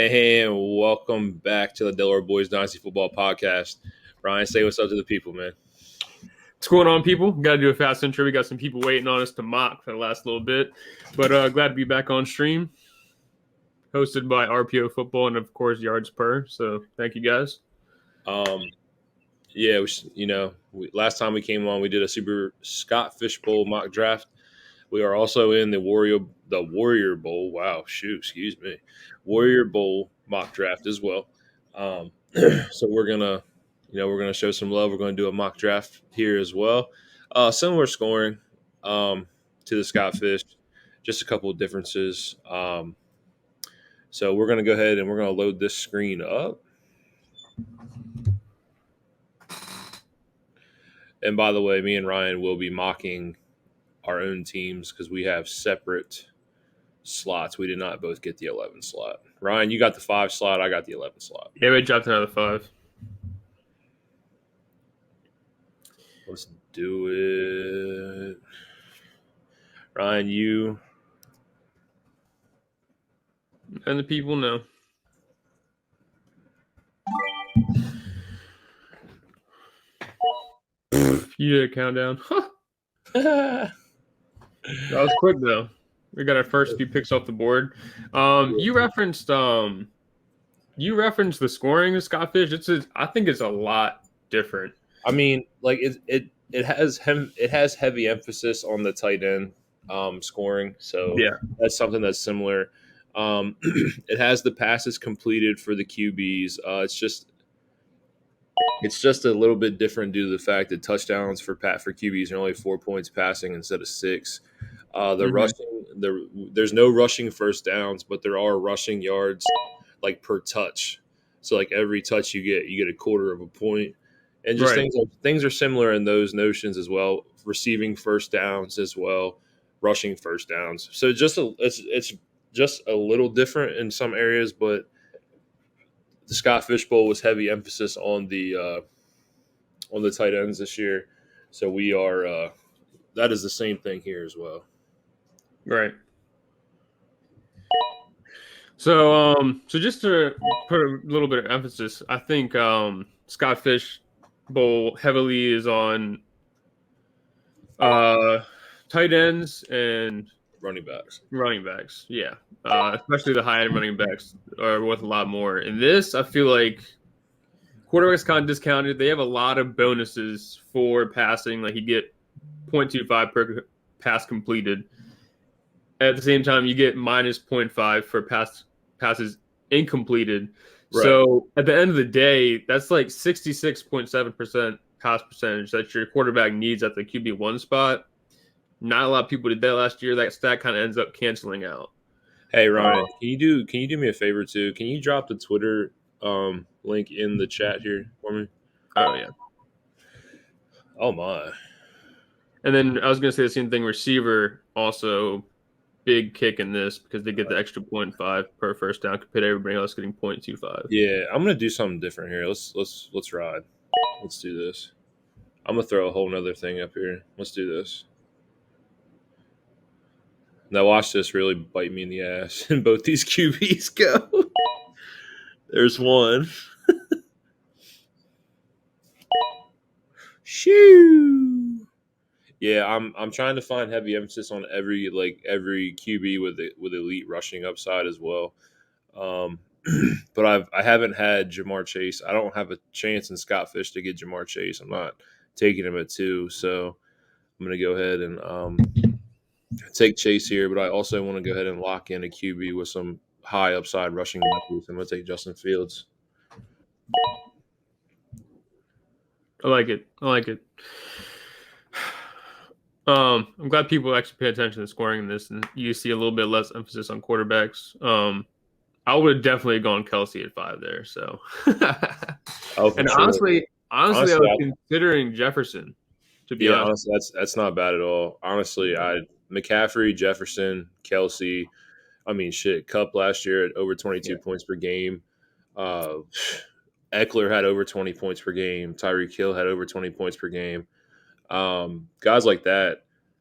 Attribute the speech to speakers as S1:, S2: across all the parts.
S1: And welcome back to the Delaware Boys Dynasty Football Podcast. Ryan, say what's up to the people, man.
S2: What's going on, people? Got to do a fast intro. We got some people waiting on us to mock for the last little bit. But glad to be back on stream. Hosted by RPO Football and, of course, Yards Per. So thank you, guys.
S1: Last time we came on, we did a Super Scott Fish Bowl mock draft. We are also in the Warrior Bowl. Wow, excuse me. Warrior Bowl mock draft as well. So we're gonna show some love. We're gonna do a mock draft here as well. Similar scoring to the Scott Fish, just a couple of differences. So we're gonna go ahead and we're gonna load this screen up. And by the way, me and Ryan will be mocking our own teams because we have separate slots. We did not both get the 11 slot. Ryan, you got the 5 slot. I got the 11 slot.
S2: Yeah, we dropped another 5.
S1: Let's do it. Ryan, you.
S2: And the people know. You did a countdown. That was quick, though. We got our first few picks off the board. You referenced the scoring of Scott Fish. I think it's a lot different.
S1: I mean, like it has heavy emphasis on the tight end scoring. So
S2: yeah,
S1: that's something that's similar. It has the passes completed for the QBs. It's just a little bit different due to the fact that touchdowns for QBs are only 4 points passing instead of 6. There's no rushing first downs, but there are rushing yards like per touch. So like every touch you get a quarter of a point, and just things are similar in those notions as well. Receiving first downs as well, rushing first downs. So it's just a little different in some areas, but the Scott Fish Bowl was heavy emphasis on the tight ends this year. So we are that is the same thing here as well.
S2: Right. So just to put a little bit of emphasis, I think Scott Fish Bowl heavily is on tight ends and
S1: running backs.
S2: Yeah. Especially the high-end running backs are worth a lot more. In this, I feel like quarterbacks kind of discounted. They have a lot of bonuses for passing. Like you get 0.25 per pass completed. At the same time, you get minus 0.5 for passes incompleted. Right. So at the end of the day, that's like 66.7% pass percentage that your quarterback needs at the QB1 spot. Not a lot of people did that last year. That stat kind of ends up canceling out.
S1: Hey Ryan, can you do me a favor too? Can you drop the Twitter link in the chat here for me?
S2: Oh yeah.
S1: Oh my.
S2: And then I was gonna say the same thing. Receiver also big kick in this because they get the extra 0.5 per first down compared to everybody else getting 0.25.
S1: Yeah, I'm gonna do something different here. Let's ride. Let's do this. I'm gonna throw a whole nother thing up here. Let's do this. Now watch this really bite me in the ass, and both these QBs go. There's one. Shoo! Yeah, I'm trying to find heavy emphasis on every QB with elite rushing upside as well. But I haven't had Jamar Chase. I don't have a chance in Scott Fish to get Jamar Chase. I'm not taking him at 2, so I'm gonna go ahead and take Chase here. But I also want to go ahead and lock in a QB with some high upside rushing abilities. I'm gonna take Justin Fields.
S2: I like it. I'm glad people actually pay attention to scoring in this, and you see a little bit less emphasis on quarterbacks. I would have definitely gone Kelsey at 5 there. So, and sure. honestly, I was considering Jefferson. To be honest,
S1: that's not bad at all. Honestly, McCaffrey, Jefferson, Kelsey. I mean, Kupp last year at over 22 points per game. Eckler had over 20 points per game. Tyreek Hill had over 20 points per game. Guys like that,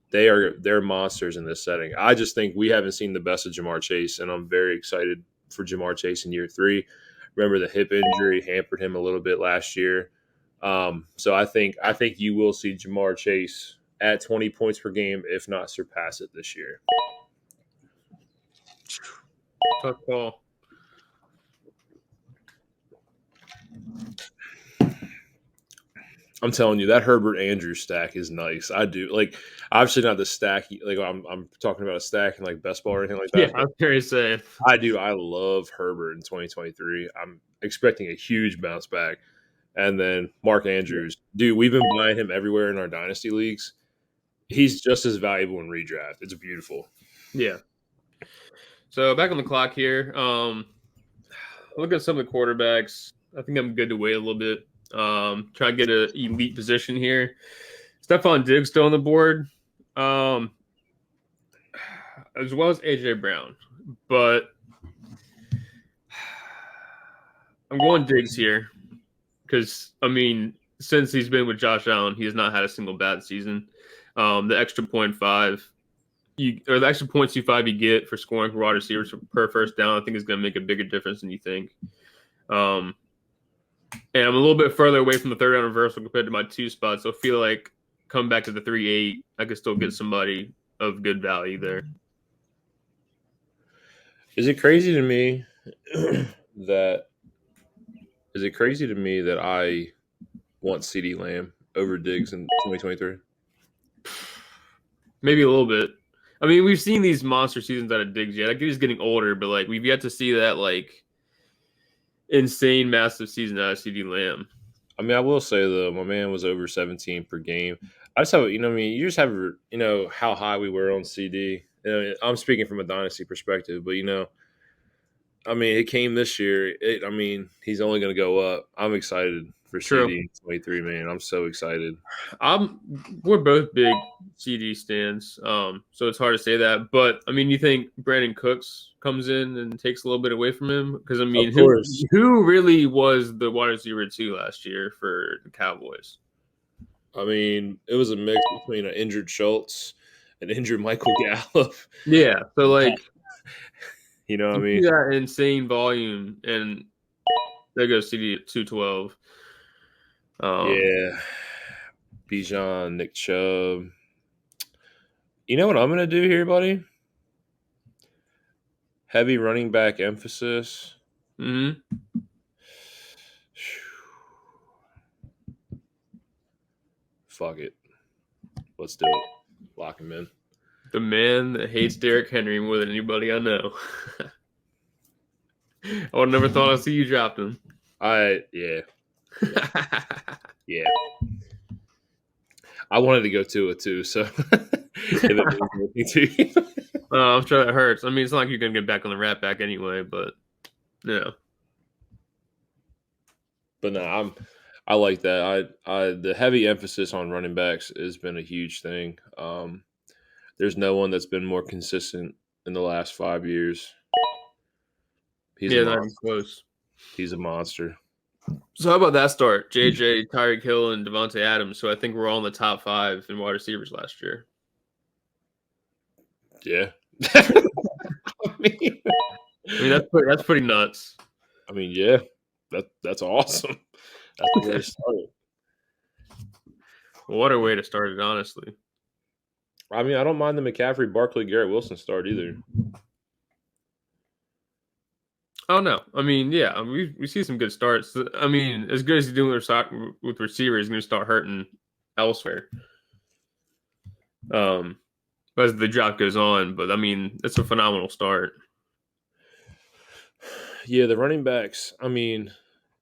S1: they're monsters in this setting. I just think we haven't seen the best of Jamar Chase, and I'm very excited for Jamar Chase in year 3. Remember, the hip injury hampered him a little bit last year. So I think you will see Jamar Chase at 20 points per game, if not surpass it this year.
S2: Tough call.
S1: I'm telling you, that Herbert Andrews stack is nice. I do like, obviously not the stack. Like I'm talking about a stack in like best ball or anything like that.
S2: Yeah, I'm very safe.
S1: I do. I love Herbert in 2023. I'm expecting a huge bounce back. And then Mark Andrews, dude, we've been buying him everywhere in our dynasty leagues. He's just as valuable in redraft. It's beautiful.
S2: Yeah. So back on the clock here. Look at some of the quarterbacks. I think I'm good to wait a little bit. Try to get an elite position here. Stephon Diggs still on the board, as well as AJ Brown. But I'm going Diggs here because, I mean, since he's been with Josh Allen, he has not had a single bad season. The extra 0.5 or the extra 0.25 you get for scoring for wide receivers per first down, I think is going to make a bigger difference than you think. And I'm a little bit further away from the third down reversal compared to my 2 spots, so I feel like coming back to the 3-8, I could still get somebody of good value there.
S1: Is it crazy to me that I want CeeDee Lamb over Diggs in 2023?
S2: Maybe a little bit. I mean, we've seen these monster seasons out of Diggs yet. Like, he's getting older, but like we've yet to see that like insane, massive season out of CeeDee Lamb.
S1: I mean, I will say though, my man was over 17 per game. I just have, you just have, how high we were on CD. I'm speaking from a dynasty perspective, but it came this year. He's only going to go up. I'm excited for CD in 23, man. I'm so excited.
S2: We're both big CD stands, so it's hard to say that. But you think Brandon Cooks comes in and takes a little bit away from him? Because who really was the wide receiver 2 last year for the Cowboys?
S1: It was a mix between an injured Schultz and injured Michael Gallup.
S2: Yeah, so like,
S1: you know what I mean?
S2: That insane volume, and there goes CD at 212.
S1: Yeah, Bijan, Nick Chubb. You know what I'm going to do here, buddy? Heavy running back emphasis.
S2: Mm-hmm.
S1: Fuck it. Let's do it. Lock him in.
S2: The man that hates Derrick Henry more than anybody I know. I would never thought I'd see you drop him.
S1: Yeah. I wanted to go 2-2, so if it means anything to you.
S2: I'm sure that hurts. It's not like you're gonna get back on the rat back anyway, but yeah.
S1: But no, I like that. The heavy emphasis on running backs has been a huge thing. There's no one that's been more consistent in the last 5 years.
S2: Not even close.
S1: He's a monster.
S2: So how about that start? JJ, Tyreek Hill, and Devontae Adams. So I think we're all in the top 5 in wide receivers last year.
S1: Yeah.
S2: That's pretty nuts.
S1: Yeah. That's awesome. That's the way to start it.
S2: What a way to start it, honestly.
S1: I don't mind the McCaffrey, Barkley, Garrett Wilson start either.
S2: Oh no! We see some good starts. As good as he's doing with receivers, he's going to start hurting elsewhere. As the drop goes on, but it's a phenomenal start.
S1: Yeah, the running backs.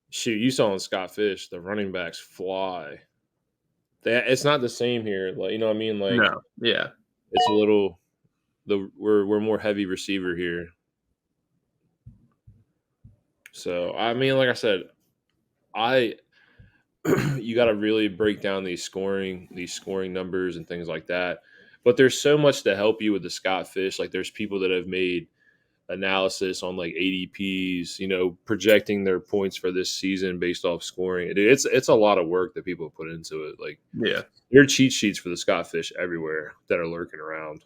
S1: Shoot, you saw on Scott Fish, the running backs fly. It's not the same here. Like, you know what I mean? Like,
S2: no, yeah,
S1: it's a little. We're more heavy receiver here. So like I said, you got to really break down these scoring numbers and things like that. But there's so much to help you with the Scott Fish. Like, there's people that have made analysis on like ADPs, projecting their points for this season based off scoring. It's a lot of work that people put into it. Like,
S2: yeah,
S1: there are cheat sheets for the Scott Fish everywhere that are lurking around.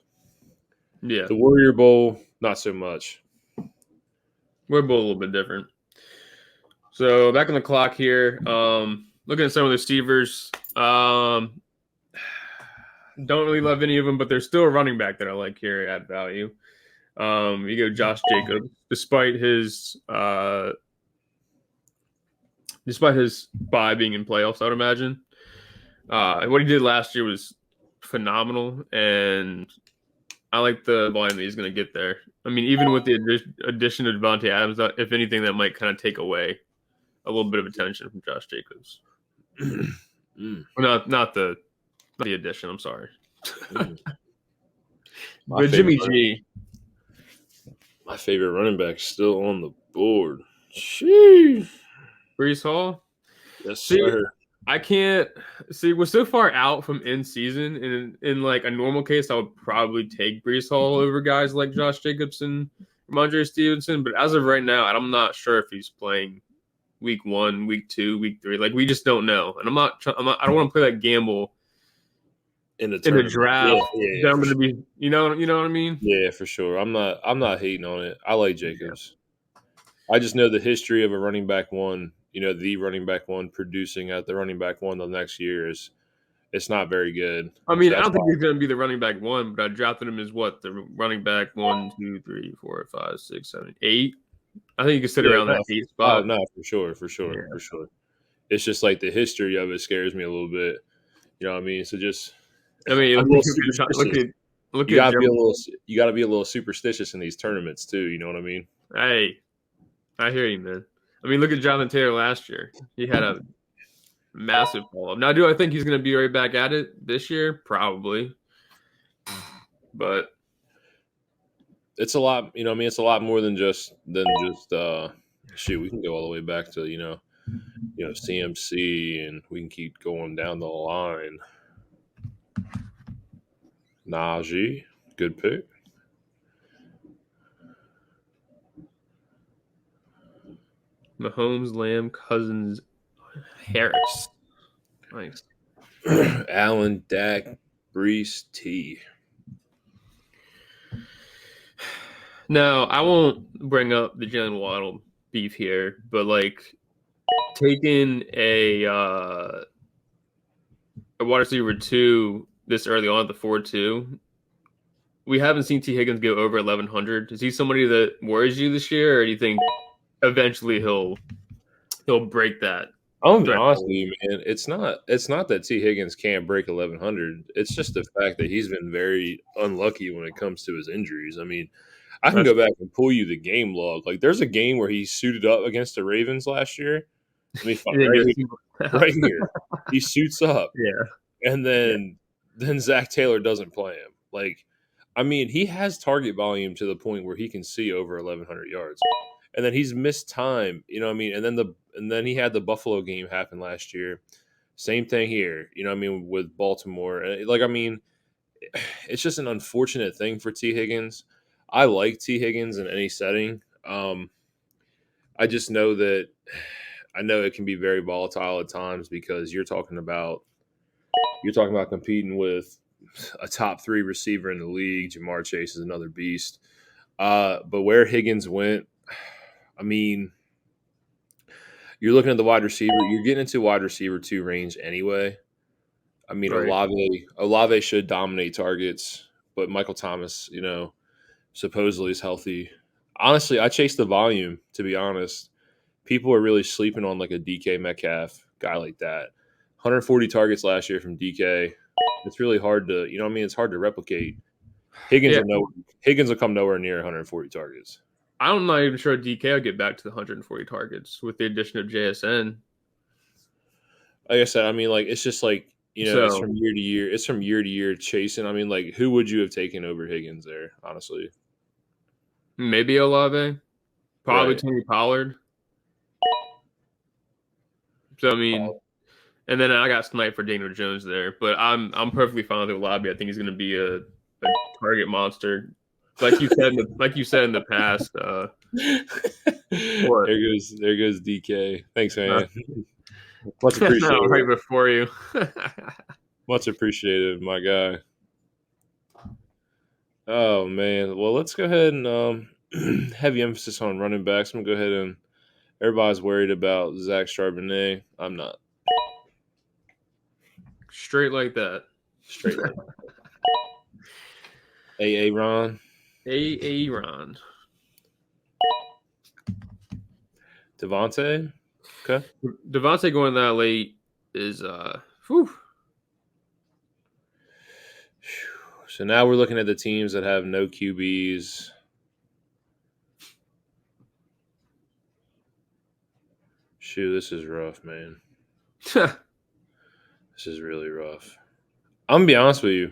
S2: Yeah,
S1: The Warrior Bowl, not so much.
S2: We're both a little bit different. So back on the clock here. Looking at some of the receivers. Don't really love any of them, but there's still a running back that I like here at value. You go Josh Jacobs, despite his bye being in playoffs, I would imagine. What he did last year was phenomenal, and I like the volume that he's going to get there. I mean, even with the addition of Devontae Adams, if anything, that might kind of take away a little bit of attention from Josh Jacobs. Not the addition. I'm sorry. But Jimmy G.
S1: My favorite running back still on the board. Sheesh.
S2: Breece Hall?
S1: Yes, sir.
S2: I can't see. We're so far out from in season, and in like a normal case, I would probably take Breece Hall over guys like Josh Jacobs and Ramondre Stevenson. But as of right now, I'm not sure if he's playing week 1, week 2, week 3. Like we just don't know, and I don't want to play that gamble in the draft.
S1: Yeah,
S2: I'm going to be, you know what I mean?
S1: Yeah, for sure. I'm not hating on it. I like Jacobs. Yeah. I just know the history of a running back one. The running back one producing at the running back one the next year it's not very good.
S2: I mean, so I don't think he's going to be the running back one, but I drafted him as what? The running back 1, 2, 3, 4, 5, 6, 7, 8. I think you can sit around that 8 spot.
S1: Oh, no, for sure. It's just like the history of it scares me a little bit. You know what I mean? So just,
S2: I mean,
S1: you gotta be a little superstitious in these tournaments too. You know what I mean?
S2: Hey, I hear you, man. I mean, look at Jonathan Taylor last year. He had a massive fall up. Now, do I think he's going to be right back at it this year? Probably. But
S1: it's a lot, it's a lot more than just shoot, we can go all the way back to, CMC, and we can keep going down the line. Najee, good pick.
S2: Mahomes, Lamb, Cousins, Harris. Nice.
S1: Allen, Dak, Brees, T.
S2: No, I won't bring up the Jalen Waddle beef here, but like taking a wide receiver 2 this early on at the 4-2, we haven't seen T. Higgins go over 1,100. Is he somebody that worries you this year, or do you think eventually he'll break that?
S1: I'm be honest with you, man. It's not that T. Higgins can't break 1,100. It's just the fact that he's been very unlucky when it comes to his injuries. I mean, I can go back and pull you the game log. Like, there's a game where he suited up against the Ravens last year. Let me find right here. He suits up.
S2: Yeah.
S1: And then Zach Taylor doesn't play him. Like, I mean, he has target volume to the point where he can see over 1,100 yards. And then he's missed time, you know what I mean? And then he had the Buffalo game happen last year. Same thing here, you know what I mean, with Baltimore. Like, I mean, it's just an unfortunate thing for T. Higgins. I like T. Higgins in any setting. I just know that it can be very volatile at times because you're talking about competing with a top 3 receiver in the league. Jamar Chase is another beast. But where Higgins went, I mean, you're looking at the wide receiver. You're getting into wide receiver 2 range anyway. I mean, right. Olave should dominate targets, but Michael Thomas, supposedly is healthy. Honestly, I chase the volume, to be honest. People are really sleeping on like a DK Metcalf, guy like that. 140 targets last year from DK. It's really hard to, it's hard to replicate. Higgins will come nowhere near 140 targets.
S2: I'm not even sure DK will get back to the 140 targets with the addition of JSN.
S1: Like I said, I mean, like, it's just like, it's from year to year. It's from year to year chasing. I mean, like, who would you have taken over Higgins there, honestly?
S2: Maybe Olave. Probably right. Tony Pollard. So, I mean, and then I got sniped for Daniel Jones there. But I'm perfectly fine with Olave. I think he's going to be a target monster. Like you said in the past.
S1: There goes DK. Thanks, man. Much appreciated.
S2: Right before you.
S1: Much appreciated, my guy. Oh man. Well, let's go ahead and heavy emphasis on running backs. I'm gonna go ahead and everybody's worried about Zach Charbonnet. I'm not.
S2: Straight like that.
S1: Straight like A Ron.
S2: Aaron.
S1: Devontae. Okay.
S2: Devontae going that late is whew.
S1: So now we're looking at the teams that have no QBs. Shoot, this is rough, man. This is really rough. I'm gonna be honest with you.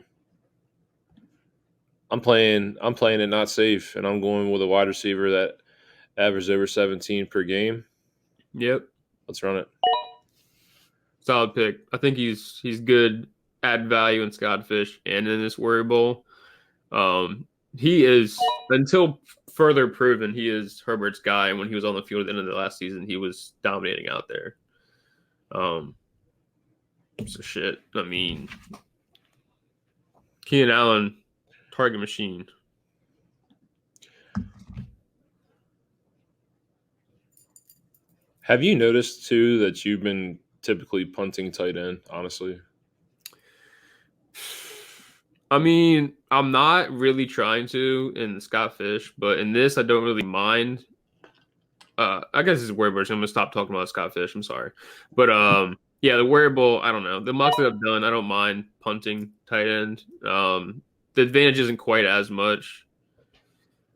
S1: I'm playing it not safe, and I'm going with a wide receiver that averages over 17 per game.
S2: Yep.
S1: Let's run it.
S2: Solid pick. I think he's good, add value in Scott Fish and in this Warrior Bowl. He is, until further proven, he is Herbert's guy. And when he was on the field at the end of the last season, he was dominating out there. So shit. I mean, Keenan Allen, target machine.
S1: Have you noticed too that you've been typically punting tight end? Honestly,
S2: I mean, I'm not really trying to in Scott Fish, but in this, I don't really mind. I guess it's a wearable. So I'm gonna stop talking about Scott Fish. I'm sorry, but yeah, the wearable. I don't know the mocks that I've done. I don't mind punting tight end. The advantage isn't quite as much.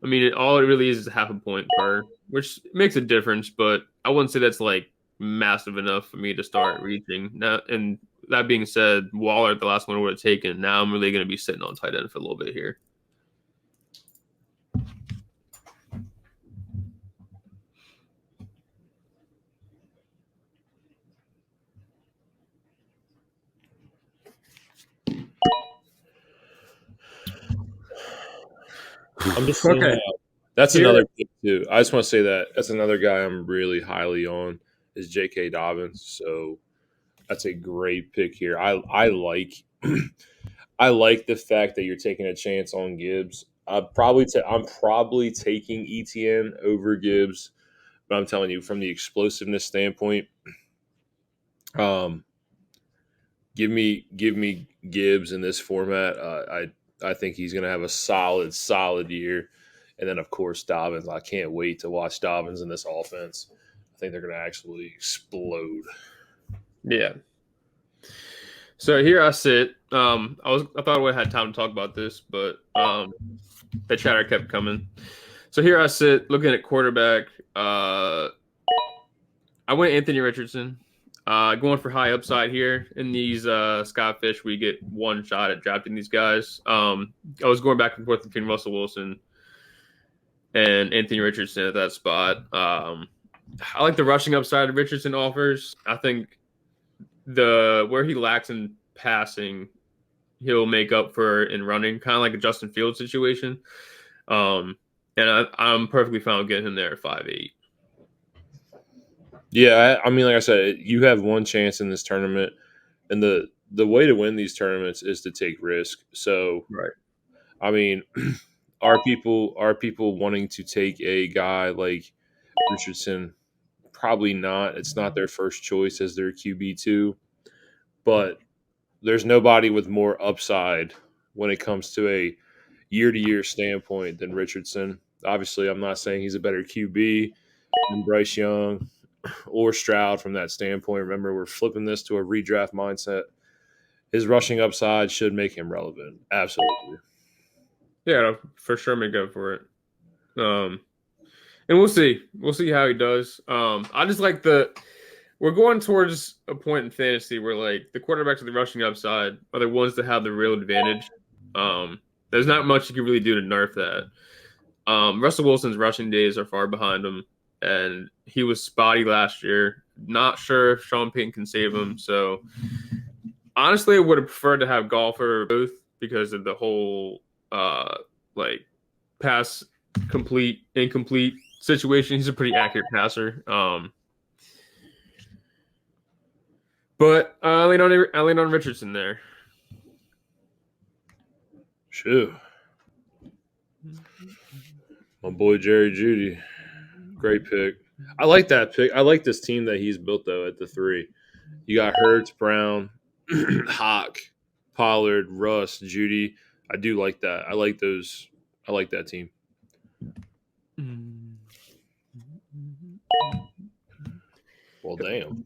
S2: I mean, all it really is half a point per, which makes a difference, but I wouldn't say that's like massive enough for me to start reaching. Now, and that being said, Waller, the last one I would have taken. Now I'm really going to be sitting on tight end for a little bit here.
S1: I'm just saying
S2: Okay.
S1: that's another pick too. I just want to say that's another guy I'm really highly on is J.K. Dobbins. So that's a great pick here. I like I like the fact that you're taking a chance on Gibbs. I'm probably taking ETN over Gibbs, but I'm telling you from the explosiveness standpoint, um, give me Gibbs in this format. I think he's going to have a solid year, and then of course Dobbins. I can't wait to watch Dobbins in this offense. I think they're going to actually explode.
S2: Yeah. So here I sit. I thought I would have had time to talk about this, but the chatter kept coming. So here I sit looking at quarterback. I went Anthony Richardson. Going for high upside here in these Scott Fish. We get one shot at drafting these guys. I was going back and forth between Russell Wilson and Anthony Richardson at that spot. I like the rushing upside Richardson offers. I think where he lacks in passing, he'll make up for in running, kind of like a Justin Fields situation. And I'm perfectly fine with getting him there at 5'8".
S1: Yeah, I mean, like I said, you have one chance in this tournament, and the way to win these tournaments is to take risk. So,
S2: Right.
S1: I mean, are people wanting to take a guy like Richardson? Probably not. It's not their first choice as their QB2, but there's nobody with more upside when it comes to a year-to-year standpoint than Richardson. Obviously, I'm not saying he's a better QB than Bryce Young or Stroud from that standpoint. Remember, we're flipping this to a redraft mindset. His rushing upside should make him relevant. Absolutely.
S2: Yeah, for sure make up for it. And we'll see. We'll see how he does. I just like we're going towards a point in fantasy where like the quarterbacks with the rushing upside are the ones that have the real advantage. There's not much you can really do to nerf that. Russell Wilson's rushing days are far behind him, and he was spotty last year. Not sure if Sean Payton can save him. So honestly, I would have preferred to have Golfer both because of the whole like pass complete, incomplete situation. He's a pretty accurate passer. But I lean on Richardson there.
S1: Sure. My boy Jerry Judy. Great pick. I like that pick. I like this team that he's built though at the 3. You got Hurts, Brown, Hawk, Pollard, Russ, Judy. I do like that. I like those. I like that team. Well, damn.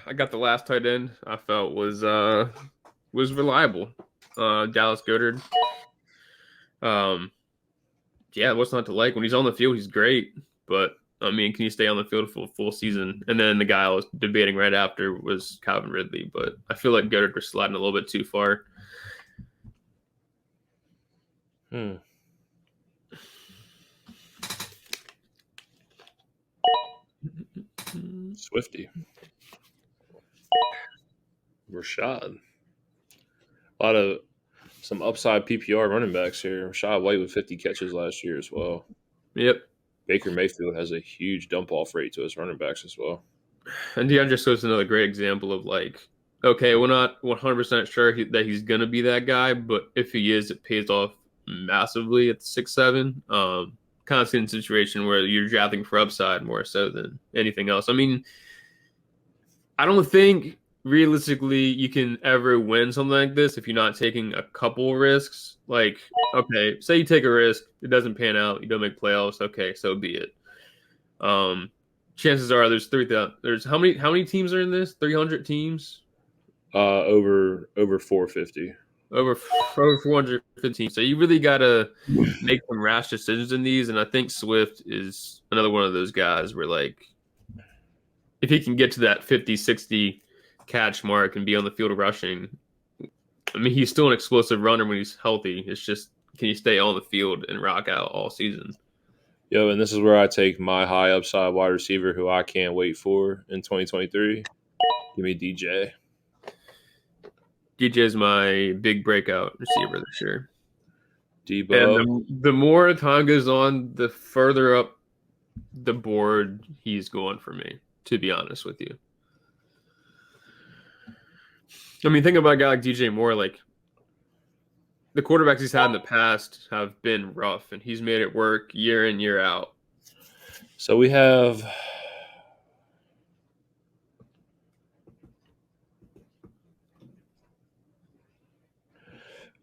S2: I got the last tight end I felt was reliable. Dallas Goedert. Yeah, what's not to like? When he's on the field, he's great. But I mean, can you stay on the field for a full season? And then the guy I was debating right after was Calvin Ridley. But I feel like Goedert was sliding a little bit too far.
S1: Swifty. Rashad. A lot of some upside PPR running backs here. Rashad White with 50 catches last year as well.
S2: Yep.
S1: Baker Mayfield has a huge dump off rate to his running backs as well.
S2: And DeAndre Swift's another great example of like, okay, we're not 100% sure that he's going to be that guy, but if he is, it pays off massively at 6'7". Kind of in a situation where you're drafting for upside more so than anything else. I mean, I don't think realistically you can ever win something like this if you're not taking a couple risks. Like, okay, say you take a risk, it doesn't pan out, you don't make playoffs, okay, so be it. Chances are there's 3,000. There's how many teams are in this? 300 teams?
S1: Over 450.
S2: Over 415. So you really gotta make some rash decisions in these, and I think Swift is another one of those guys where like if he can get to that 50, 60 catch mark and be on the field rushing, I mean he's still an explosive runner when he's healthy. It's just can he stay on the field and rock out all season?
S1: Yo, and this is where I take my high upside wide receiver who I can't wait for in 2023. Give me DJ.
S2: DJ is my big breakout receiver this year.
S1: Debo.
S2: And the more time goes on, the further up the board he's going for me, to be honest with you. I mean, think about a guy like DJ Moore. Like, the quarterbacks he's had in the past have been rough, and he's made it work year in, year out.
S1: So we have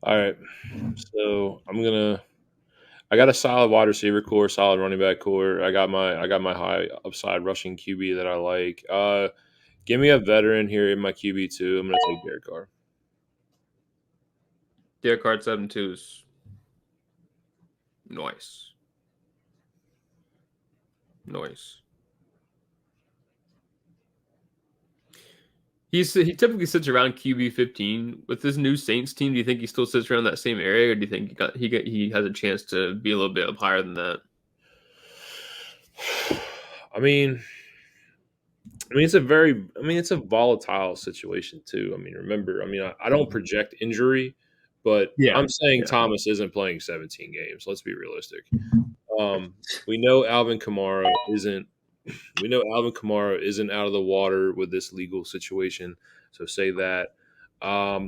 S1: all right. So I got a solid wide receiver core, solid running back core. I got my high upside rushing QB that I like. Give me a veteran here in my QB too. I'm gonna take Derek Carr.
S2: Derek Carr 7-2 is nice. Nice. He typically sits around QB 15 with this new Saints team. Do you think he still sits around that same area, or do you think he has a chance to be a little bit up higher than that?
S1: I mean, it's a volatile situation too. I mean, remember, I don't project injury, but I'm saying Thomas isn't playing 17 games. Let's be realistic. We know Alvin Kamara isn't out of the water with this legal situation. So say that.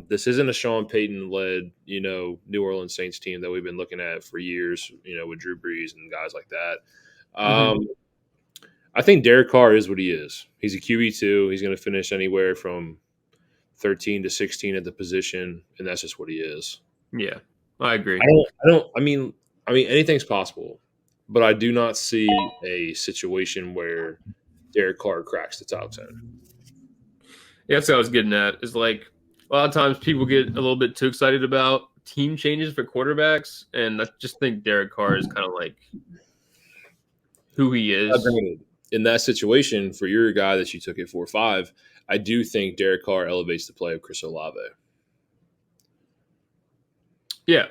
S1: This isn't a Sean Payton led, New Orleans Saints team that we've been looking at for years, with Drew Brees and guys like that. I think Derek Carr is what he is. He's a QB2. He's going to finish anywhere from 13 to 16 at the position, and that's just what he is.
S2: Yeah, I agree.
S1: I mean, anything's possible, but I do not see a situation where Derek Carr cracks the top 10.
S2: Yeah, that's what I was getting at. Is like a lot of times people get a little bit too excited about team changes for quarterbacks, and I just think Derek Carr is kind of like who he is.
S1: In that situation, for your guy that you took at 4-5, I do think Derek Carr elevates the play of Chris Olave.
S2: Yeah.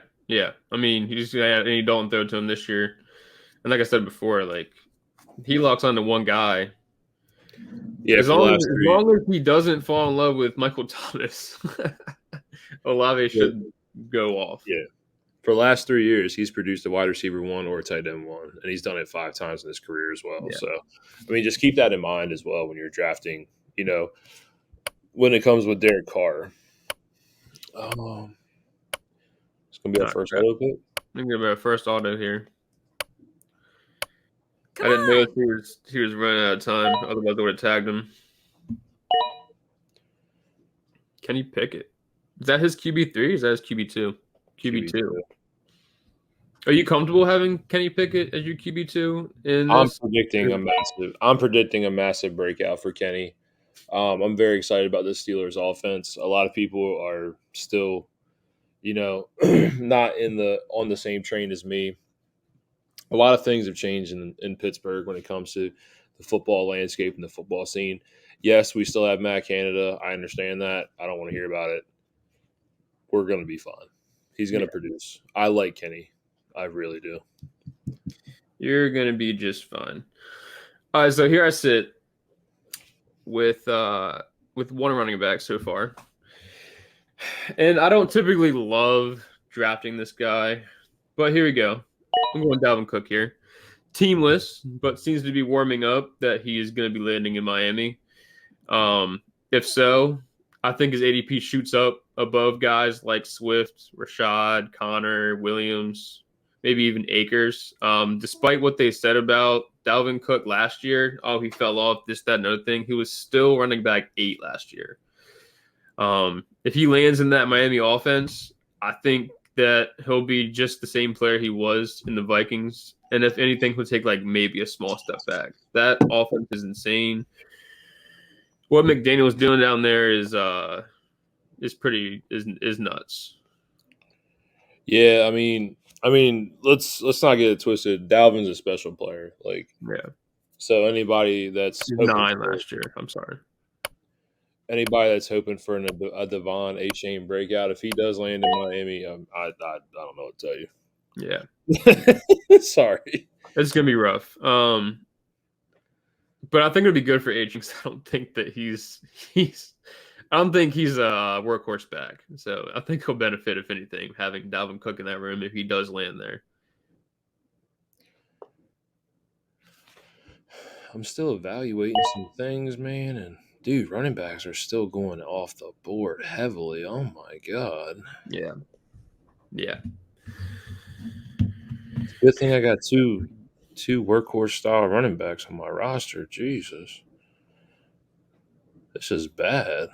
S2: I mean, he just had any Dalton throw to him this year. And like I said before, like he locks onto one guy. Yeah, as long as he doesn't fall in love with Michael Thomas, Olave should go off.
S1: Yeah. For the last 3 years, he's produced a wide receiver 1 or a tight end 1, and he's done it 5 times in his career as well. Yeah. So, just keep that in mind as well when you're drafting, when it comes with Derek Carr. It's going to be our first auto pick.
S2: I'm going to be our first auto here. I didn't know if he was running out of time. Otherwise, I would have tagged him. Kenny Pickett. Is that his QB3 or is that his QB2? QB2. Are you comfortable having Kenny Pickett as your QB2 in this?
S1: I'm predicting a massive breakout for Kenny. I'm very excited about this Steelers offense. A lot of people are still, not on the same train as me. A lot of things have changed in Pittsburgh when it comes to the football landscape and the football scene. Yes, we still have Matt Canada. I understand that. I don't want to hear about it. We're going to be fine. He's going to produce. I like Kenny. I really do.
S2: You're going to be just fine. All right, so here I sit with one running back so far. And I don't typically love drafting this guy, but here we go. I'm going Dalvin Cook here. Teamless, but seems to be warming up that he is going to be landing in Miami. If so, I think his ADP shoots up above guys like Swift, Rashad, Connor, Williams, maybe even Akers. Despite what they said about Dalvin Cook last year, he fell off, this, that, and other thing, he was still running back 8 last year. If he lands in that Miami offense, I think that he'll be just the same player he was in the Vikings. And if anything, he'll take like maybe a small step back. That offense is insane. What McDaniel's doing down there is nuts.
S1: Yeah, I mean, let's not get it twisted. Dalvin's a special player. So anybody that's
S2: 9 last year. I'm sorry.
S1: Anybody that's hoping for a Devon A-Chain breakout, if he does land in Miami, I don't know what to tell you.
S2: Yeah.
S1: Sorry.
S2: It's going to be rough. But I think it'll be good for A-Chain because I don't think that he's a workhorse back. So I think he'll benefit, if anything, having Dalvin Cook in that room if he does land there.
S1: I'm still evaluating some things, man, and dude, running backs are still going off the board heavily. Oh my god.
S2: Yeah.
S1: Good thing I got two workhorse style running backs on my roster. Jesus. This is bad.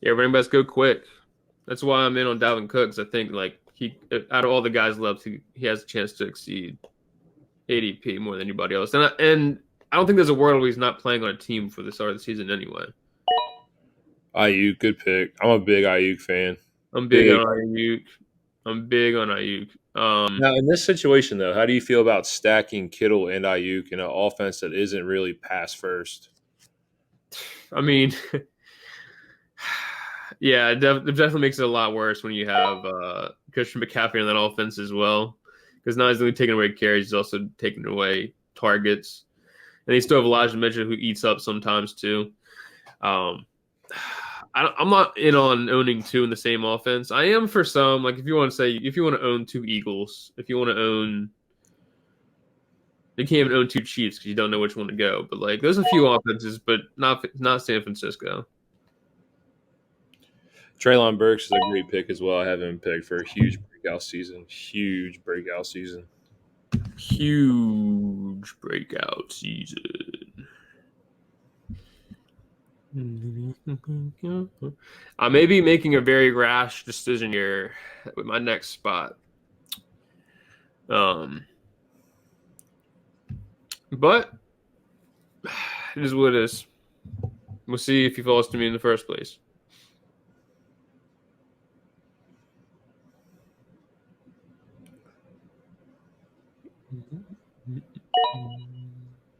S2: Yeah, running backs go quick. That's why I'm in on Dalvin Cook, because I think he, out of all the guys left, he has a chance to exceed ADP more than anybody else. And I don't think there's a world where he's not playing on a team for the start of the season anyway.
S1: Ayuk, good pick. I'm a big Ayuk fan.
S2: I'm big on Ayuk.
S1: Now, in this situation, though, how do you feel about stacking Kittle and Ayuk in an offense that isn't really pass first?
S2: I mean, yeah, it definitely makes it a lot worse when you have Christian McCaffrey on that offense as well. Because not only taking away carries, he's also taking away targets. And they still have Elijah Mitchell, who eats up sometimes too. I'm not in on owning 2 in the same offense. I am for some. If you want to own 2 Eagles, if you want to own, you can't even own 2 Chiefs because you don't know which one to go. But there's a few offenses, but not San Francisco.
S1: Treylon Burks is a great pick as well. I have him picked for a huge breakout season. Huge breakout season.
S2: I may be making a very rash decision here with my next spot. But it is what it is. We'll see if he falls to me in the first place.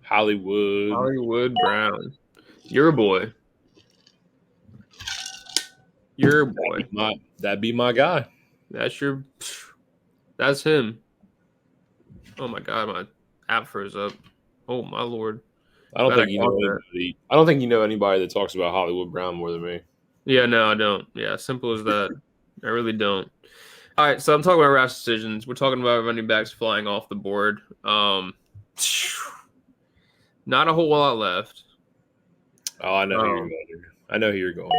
S1: Hollywood
S2: Brown. You're a boy.
S1: That'd be my guy.
S2: That's him. Oh my god, my app froze up. Oh my lord.
S1: I don't think you know anybody that talks about Hollywood Brown more than me.
S2: Yeah, no, I don't. Yeah, simple as that. I really don't. All right, so I'm talking about rash decisions. We're talking about running backs flying off the board. Not a whole lot left.
S1: Oh, I know who you're going.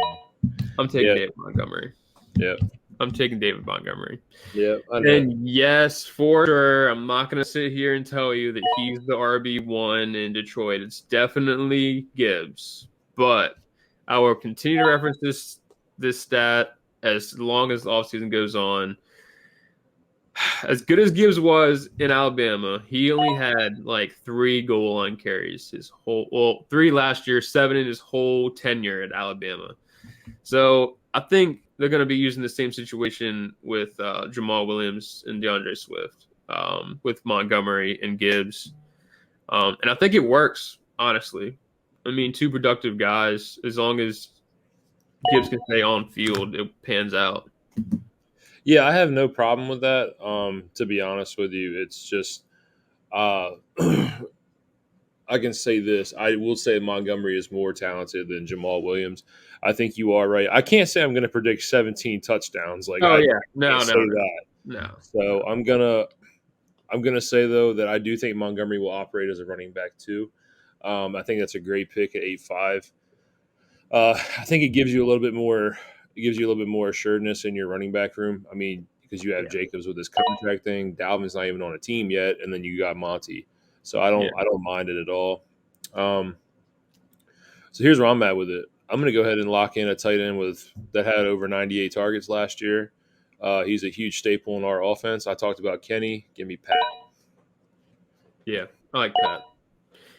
S1: I'm taking
S2: David Montgomery.
S1: Yep.
S2: I'm taking David Montgomery.
S1: Yeah, I know.
S2: And yes, for sure, I'm not going to sit here and tell you that he's the RB1 in Detroit. It's definitely Gibbs, but I will continue to reference this stat as long as the offseason goes on. As good as Gibbs was in Alabama, he only had like 3 goal line carries well, 3 last year, 7 in his whole tenure at Alabama. So I think they're going to be using the same situation with Jamal Williams and DeAndre Swift, with Montgomery and Gibbs. And I think it works, honestly. I mean, 2 productive guys, as long as Gibbs can stay on field, it pans out.
S1: Yeah, I have no problem with that. To be honest with you, it's just I can say this. I will say Montgomery is more talented than Jamal Williams. I think you are right. I can't say I'm going to predict 17 touchdowns. Like
S2: Oh
S1: I
S2: yeah, no,
S1: can't say
S2: no, no,
S1: that.
S2: no.
S1: So I'm gonna say though that I do think Montgomery will operate as a running back too. I think that's a great pick at 8.5. I think it gives you a little bit more. It gives you a little bit more assuredness in your running back room. I mean, because you have
S2: Yeah,
S1: Jacobs with his contract thing, Dalvin's not even on a team yet, and then you got Monty. So
S2: yeah.
S1: I don't mind it at all. Um, so here's where I'm at with it. I'm going to go ahead and lock in a tight end that had over 98 targets last year. He's a huge staple in our offense. I talked about Kenny. Give me Pat.
S2: Yeah, I like that.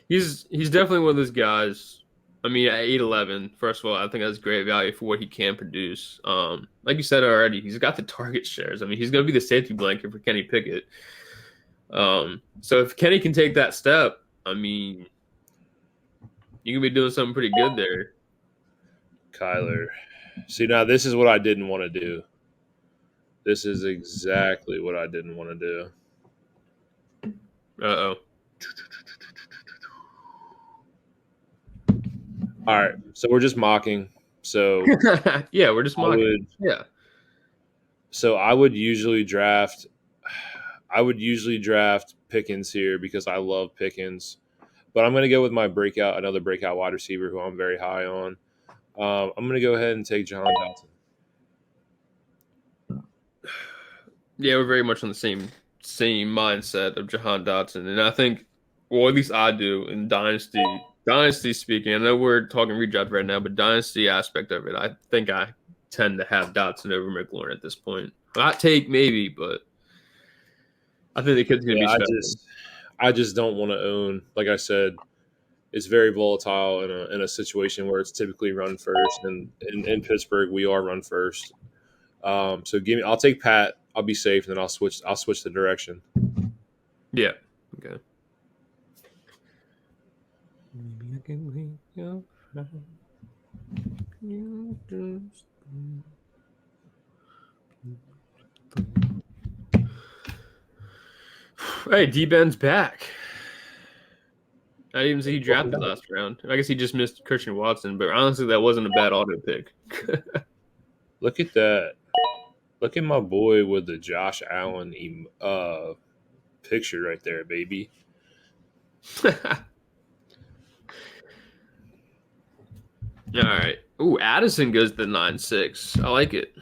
S2: He's definitely one of those guys. I mean, at 8'11", first of all, I think that's great value for what he can produce. Like you said already, he's got the target shares. I mean, he's going to be the safety blanket for Kenny Pickett. So if Kenny can take that step, I mean, you can be doing something pretty good there.
S1: Kyler. See, now this is what I didn't want to do. This is exactly what I didn't want to do.
S2: Uh-oh.
S1: All right, so we're just mocking. So
S2: Yeah, we're just
S1: I
S2: mocking.
S1: would.
S2: Yeah.
S1: So I would usually draft. I would usually draft Pickens here because I love Pickens, but I'm going to go with another breakout wide receiver who I'm very high on. I'm going to go ahead and take Jahan Dotson.
S2: Yeah, we're very much on the same mindset of Jahan Dotson. And I think, well, at least I do in Dynasty speaking, I know we're talking redraft right now, but Dynasty aspect of it, I think I tend to have Dotson over McLaurin at this point. Hot take maybe, but I think the kid's going to
S1: Yeah,
S2: be special.
S1: I just don't want to own. Like I said, it's very volatile in a situation where it's typically run first, and in Pittsburgh we are run first. So I'll take Pat. I'll be safe, and then I'll switch the direction.
S2: Yeah. Okay. Maybe I can be your friend. You just- Hey, D-Ben's back. I didn't even see he drafted last round. I guess he just missed Christian Watson, but honestly, that wasn't a bad auto pick.
S1: Look at that. Look at my boy with the Josh Allen picture right there, baby.
S2: All right. Ooh, Addison goes to 9.6. I like it.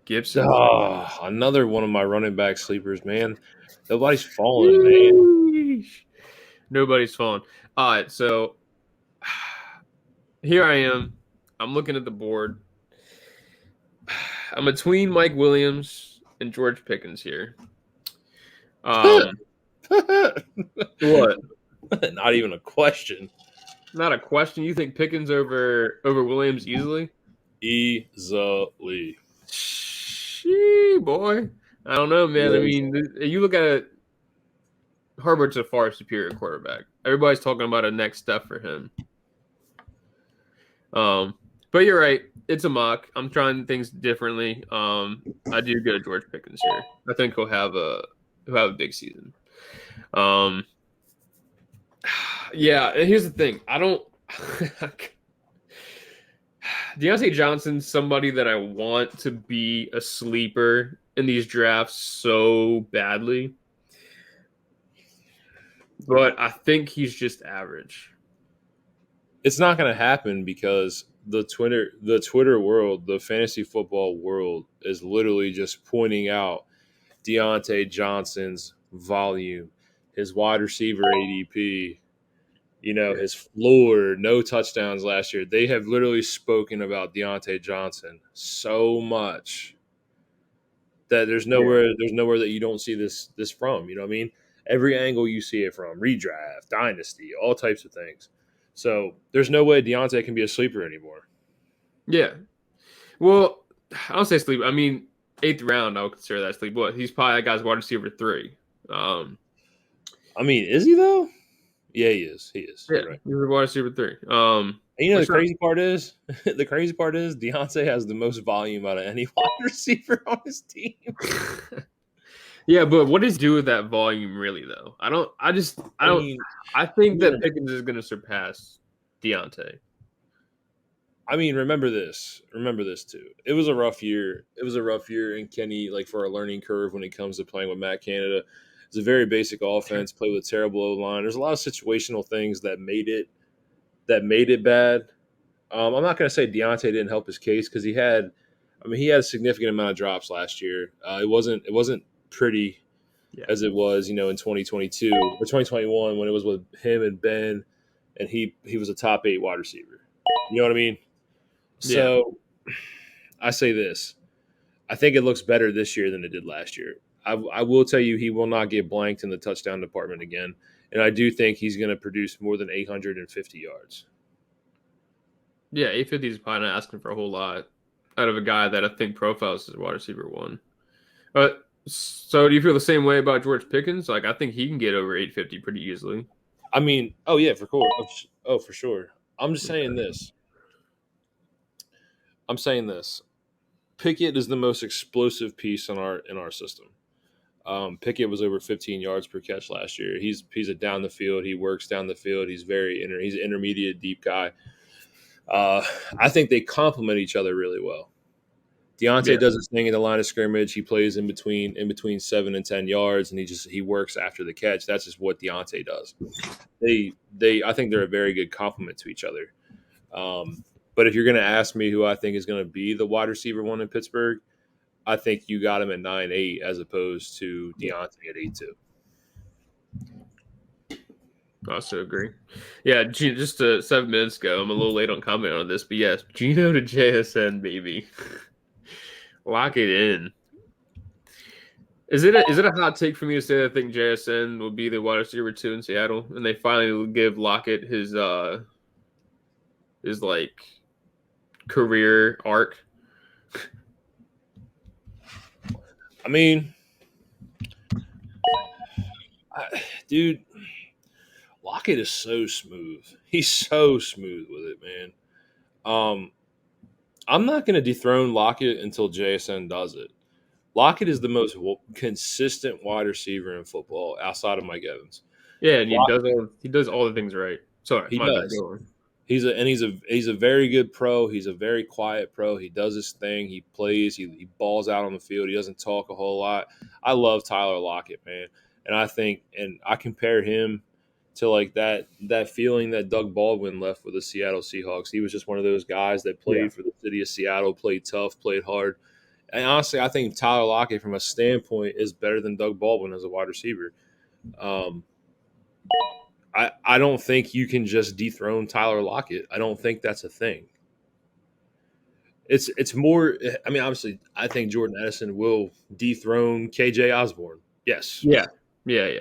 S2: Gibson.
S1: Oh, another one of my running back sleepers, man. Nobody's falling, man.
S2: Nobody's falling. All right, so here I am. I'm looking at the board. I'm between Mike Williams and George Pickens here. What?
S1: Not even a question.
S2: Not a question. You think Pickens over Williams easily?
S1: Easily.
S2: Shee, boy. I don't know, man. I mean, you look at it, Herbert's a far superior quarterback. Everybody's talking about a next step for him. But you're right. It's a mock. I'm trying things differently. I do go George Pickens here. I think he'll have a big season. Yeah, and here's the thing. I don't Deontay Johnson's somebody that I want to be a sleeper in these drafts so badly. But I think he's just average.
S1: It's not going to happen because the Twitter world, the fantasy football world, is literally just pointing out Deontay Johnson's volume, his wide receiver ADP,
S2: Yeah.
S1: his floor, no touchdowns last year. They have literally spoken about Deontay Johnson so much that
S2: Yeah.
S1: there's nowhere that you don't see this from. You know what I mean? Every angle you see it from, redraft, dynasty, all types of things. So there's no way Deontay can be a sleeper anymore.
S2: Yeah. Well, I don't say sleep. I mean, eighth round, I would consider that sleep. What? He's probably that guy's wide receiver 3. Um,
S1: I mean, is he though? Yeah, he is. He is.
S2: yeah,
S1: You're right.
S2: he's a wide receiver 3.
S1: And the
S2: Which not,
S1: crazy part is, the crazy part is Deontay has the most volume out of any wide receiver on his team.
S2: yeah, but what does he do with that volume really though? I don't. I just. I
S1: I
S2: don't.
S1: mean,
S2: I think that
S1: remember,
S2: Pickens is going to surpass Deontay.
S1: remember this. Remember this too. It was a rough year. It was a rough year in Kenny, like for a learning curve when it comes to playing with Matt Canada. It's a very basic offense. Play with a terrible O line. There's a lot of situational things that made it bad. I'm not going to say Deontay didn't help his case because he had a significant amount of drops last year. It wasn't pretty
S2: Yeah.
S1: as it was, in 2022 or 2021 when it was with him and Ben, and he was a top 8 wide receiver. You know what I mean?
S2: Yeah.
S1: So I say this: I think it looks better this year than it did last year. I will tell you, he will not get blanked in the touchdown department again, and I do think he's going to produce more than 850 yards.
S2: Yeah. 850 is probably not asking for a whole lot out of a guy that I think profiles as wide receiver 1. But so do you feel the same way about George Pickens? Like I think he can get over 850 pretty easily.
S1: Oh yeah, for course. Oh, for sure. I'm just saying this. I'm saying this. Pickett is the most explosive piece in our system. Pickett was over 15 yards per catch last year. He's a down the field. He works down the field. He's an intermediate deep guy. Uh, I think they complement each other really well.
S2: Yeah.
S1: Deontay does his thing in the line of scrimmage. He plays in between 7 and 10 yards, and he works after the catch. That's just what Deontay does. I think they're a very good complement to each other. But if you're going to ask me who I think is going to be the wide receiver 1 in Pittsburgh, I think you got him at 9-8 as opposed to Deontay at 8-2.
S2: I also agree. Yeah, just 7 minutes ago, I'm a little late on comment on this, but yes, Gino to JSN, baby. Lock it in. Is it a hot take for me to say that I think JSN will be the wide receiver 2 in Seattle, and they finally give Lockett his like career arc?
S1: I mean, dude, Lockett is so smooth. He's so smooth with it, man. I'm not going to dethrone Lockett until JSN does it. Lockett is the most consistent wide receiver in football outside of Mike Evans.
S2: Yeah, and he does all the things right. Sorry,
S1: He
S2: my bad.
S1: does.
S2: Go on.
S1: He's a very good pro. He's a very quiet pro. He does his thing. He plays. He balls out on the field. He doesn't talk a whole lot. I love Tyler Lockett, man, and I compare him to like that feeling that Doug Baldwin left with the Seattle Seahawks. He was just one of those guys that
S2: Yeah.
S1: played for the city of Seattle, played tough, played hard. And honestly, I think Tyler Lockett, from a standpoint, is better than Doug Baldwin as a wide receiver. Um, I don't think you can just dethrone Tyler Lockett. I don't think that's a thing. It's more. I mean, obviously, I think Jordan Edison will dethrone KJ Osborne. Yes,
S2: Yeah, yeah.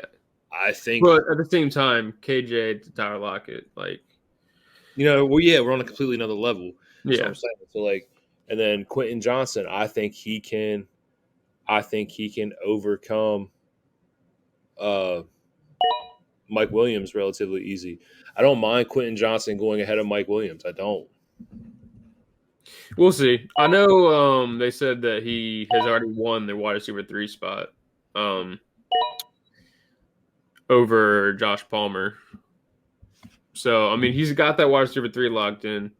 S1: I think.
S2: But at the same time, KJ to Tyler Lockett, like,
S1: Well, yeah, we're on a completely another level. So
S2: yeah,
S1: I'm saying, so like, and then Quentin Johnson, I think he can. I think he can overcome uh, Mike Williams relatively easy. I don't mind Quentin Johnson going ahead of Mike Williams. I don't.
S2: we'll see. I know they said that he has already won the wide receiver 3 spot over Josh Palmer. So I mean, he's got that wide receiver 3 locked in.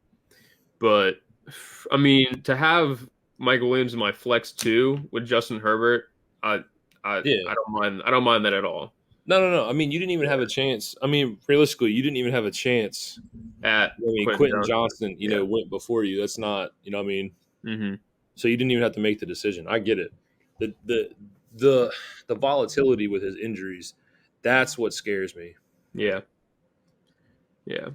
S2: But I mean, to have Mike Williams in my flex 2 with Justin Herbert, I
S1: Yeah.
S2: don't mind. I don't mind that at all.
S1: No. I mean, you didn't even have a chance. I mean, realistically, you didn't even have a chance.
S2: at
S1: I mean,
S2: Quentin
S1: Quentin
S2: Johnson.
S1: Johnston,
S2: Yeah.
S1: went before you. That's not, what I mean.
S2: Mm-hmm.
S1: So you didn't even have to make the decision. I get it. The the the volatility with his injuries, that's what scares me.
S2: Yeah. Yeah.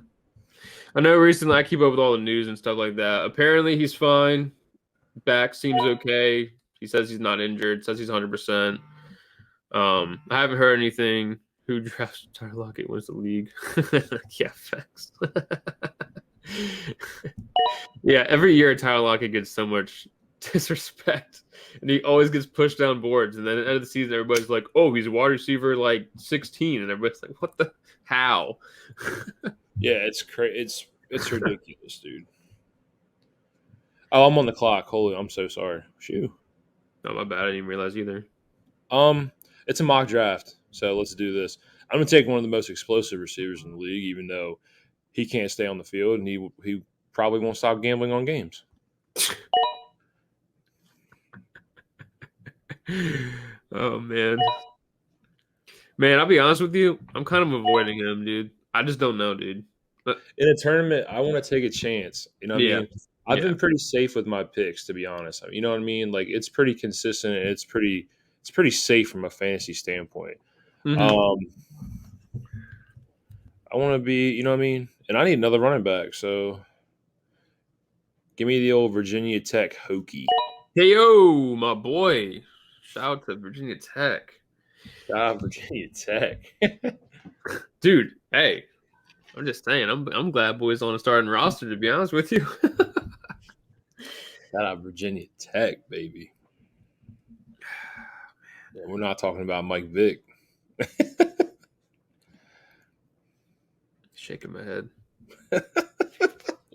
S2: I know recently I keep up with all the news and stuff like that. Apparently he's fine. Back seems okay. He says he's not injured, says he's 100%. I haven't heard anything. Who drafts Tyler Lockett wins the league? Yeah, facts. Yeah, every year Tyler Lockett gets so much disrespect, and he always gets pushed down boards. And then at the end of the season, everybody's like, "Oh, he's a wide receiver like 16," and everybody's like, "What the? How?"
S1: Yeah, it's crazy. It's ridiculous, dude. Oh, I'm on the clock. Holy, I'm so sorry. Shoo.
S2: Oh, my bad. I didn't even realize either.
S1: Um, it's a mock draft, so let's do this. I'm gonna take one of the most explosive receivers in the league, even though he can't stay on the field, and he probably won't stop gambling on games.
S2: Oh man, I'll be honest with you. I'm kind of avoiding him, dude. I just don't know, dude. But
S1: In a tournament, I want to take a chance. You know what I
S2: yeah,
S1: mean? I've
S2: yeah.
S1: been pretty safe with my picks, to be honest. You know what I mean? Like it's pretty consistent and it's pretty safe from a fantasy standpoint.
S2: Hmm.
S1: Um, I want to be, you know what I mean? And I need another running back, so give me the old Virginia Tech Hokie.
S2: Hey yo, my boy. Shout out to Virginia Tech,
S1: Ah, Virginia Tech.
S2: dude. Hey, I'm just saying. I'm glad boys on a starting roster. To be honest with you.
S1: Shout out Virginia Tech, baby. Yeah, we're not talking about Mike Vick.
S2: Shaking my head.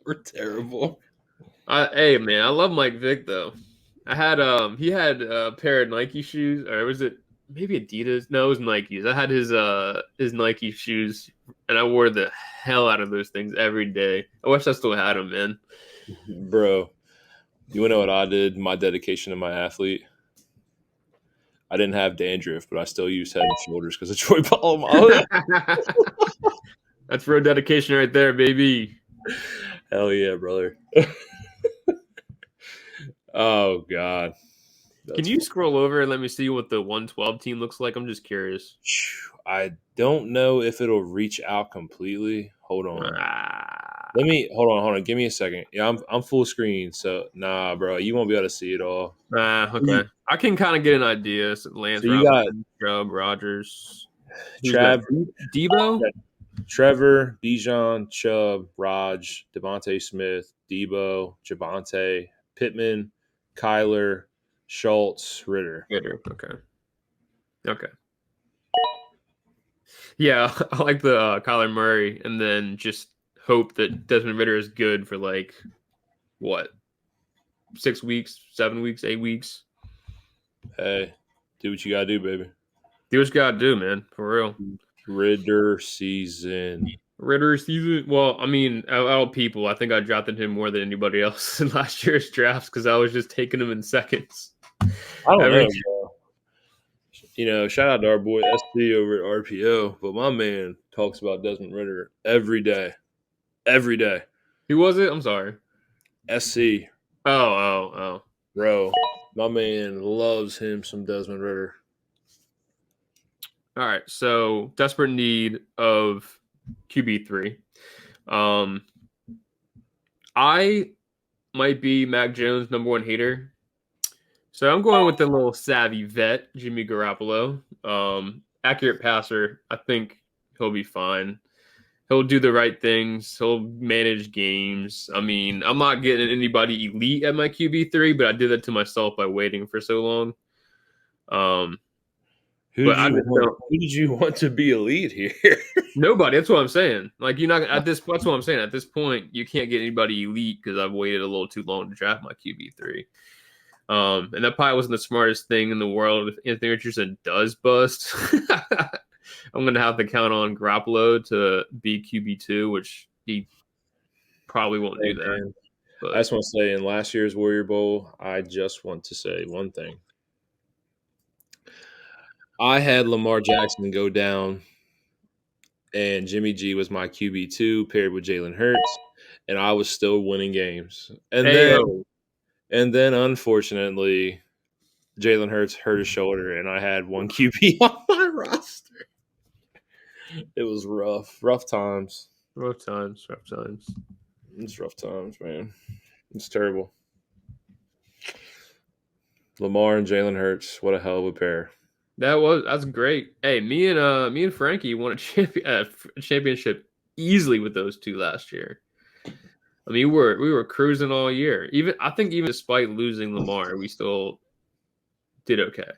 S1: We're terrible.
S2: Hey man, I love Mike Vick though. I had he had a pair of Nike shoes, or was it maybe Adidas? No, it was Nikes. I had his Nike shoes, and I wore the hell out of those things every day. I wish I still had them, man.
S1: Bro, you wanna know what I did? My dedication to my athlete. I didn't have dandruff, but I still used Head and Shoulders because of Troy Polamalu.
S2: That's real dedication right there, baby.
S1: Hell yeah, brother. Oh God,
S2: Can
S1: that's
S2: you scroll over and let me see what the 112 team looks like? I'm just curious.
S1: I don't know if it'll reach out completely. Hold on.
S2: Ah,
S1: Hold on. Give me a second. Yeah, I'm full screen. So nah, bro, you won't be able to see it all.
S2: okay. I can kind of get an idea. So
S1: So
S2: Lance
S1: you got
S2: Robinson, Chubb, Rogers. Who's that?
S1: Trav,
S2: Debo?
S1: Trevor, Bijan, Chubb, Raj, Devontae Smith, Debo, Javante, Pittman, Kyler, Schultz, Ritter.
S2: Ritter. Okay. Okay. Yeah, I like the Kyler Murray, and then just hope that Desmond Ritter is good for like what 6 weeks, 7 weeks, 8 weeks.
S1: Hey, do what you gotta do, baby.
S2: Do what you gotta do, man. For real.
S1: Ritter season.
S2: Ritter season. Well, I mean, out of all people, I think I drafted him more than anybody else in last year's drafts because I was just taking him in seconds.
S1: I don't
S2: Every
S1: know, bro. Shout out to our boy SC over at RPO, but my man talks about Desmond Ritter every day. Every day.
S2: who was it? I'm sorry.
S1: SC,
S2: Oh.
S1: bro. My man loves him some Desmond Ritter.
S2: All right. So desperate need of QB3. Um, I might be Mac Jones' number one hater. So I'm going with the little savvy vet, Jimmy Garoppolo. Accurate passer. I think he'll be fine. He'll do the right things. He'll manage games. I mean, I'm not getting anybody elite at my QB3, but I did that to myself by waiting for so long. But I just don't.
S1: Who did you want to be elite here?
S2: Nobody. That's what I'm saying. Like you're not at this. That's what I'm saying. At this point, you can't get anybody elite because I've waited a little too long to draft my QB3. And that probably wasn't the smartest thing in the world. If Anthony Richardson does bust, I'm gonna have to count on Garoppolo to be QB2, which he probably won't
S1: Hey,
S2: do that.
S1: man. I
S2: But
S1: just want to say in last year's Warrior Bowl, I just want to say one thing. I had Lamar Jackson go down, and Jimmy G was my QB2 paired with Jalen Hurts, and I was still winning games.
S2: Ayo.
S1: And then unfortunately, Jalen Hurts hurt his shoulder, and I had one QB on my roster. It was rough times.
S2: Rough times.
S1: It's rough times, man. It's terrible. Lamar and Jalen Hurts, what a hell of a pair.
S2: That's great. Hey, me and Frankie won a championship easily with those two last year. I mean, we were cruising all year. Even despite losing Lamar, we still did okay.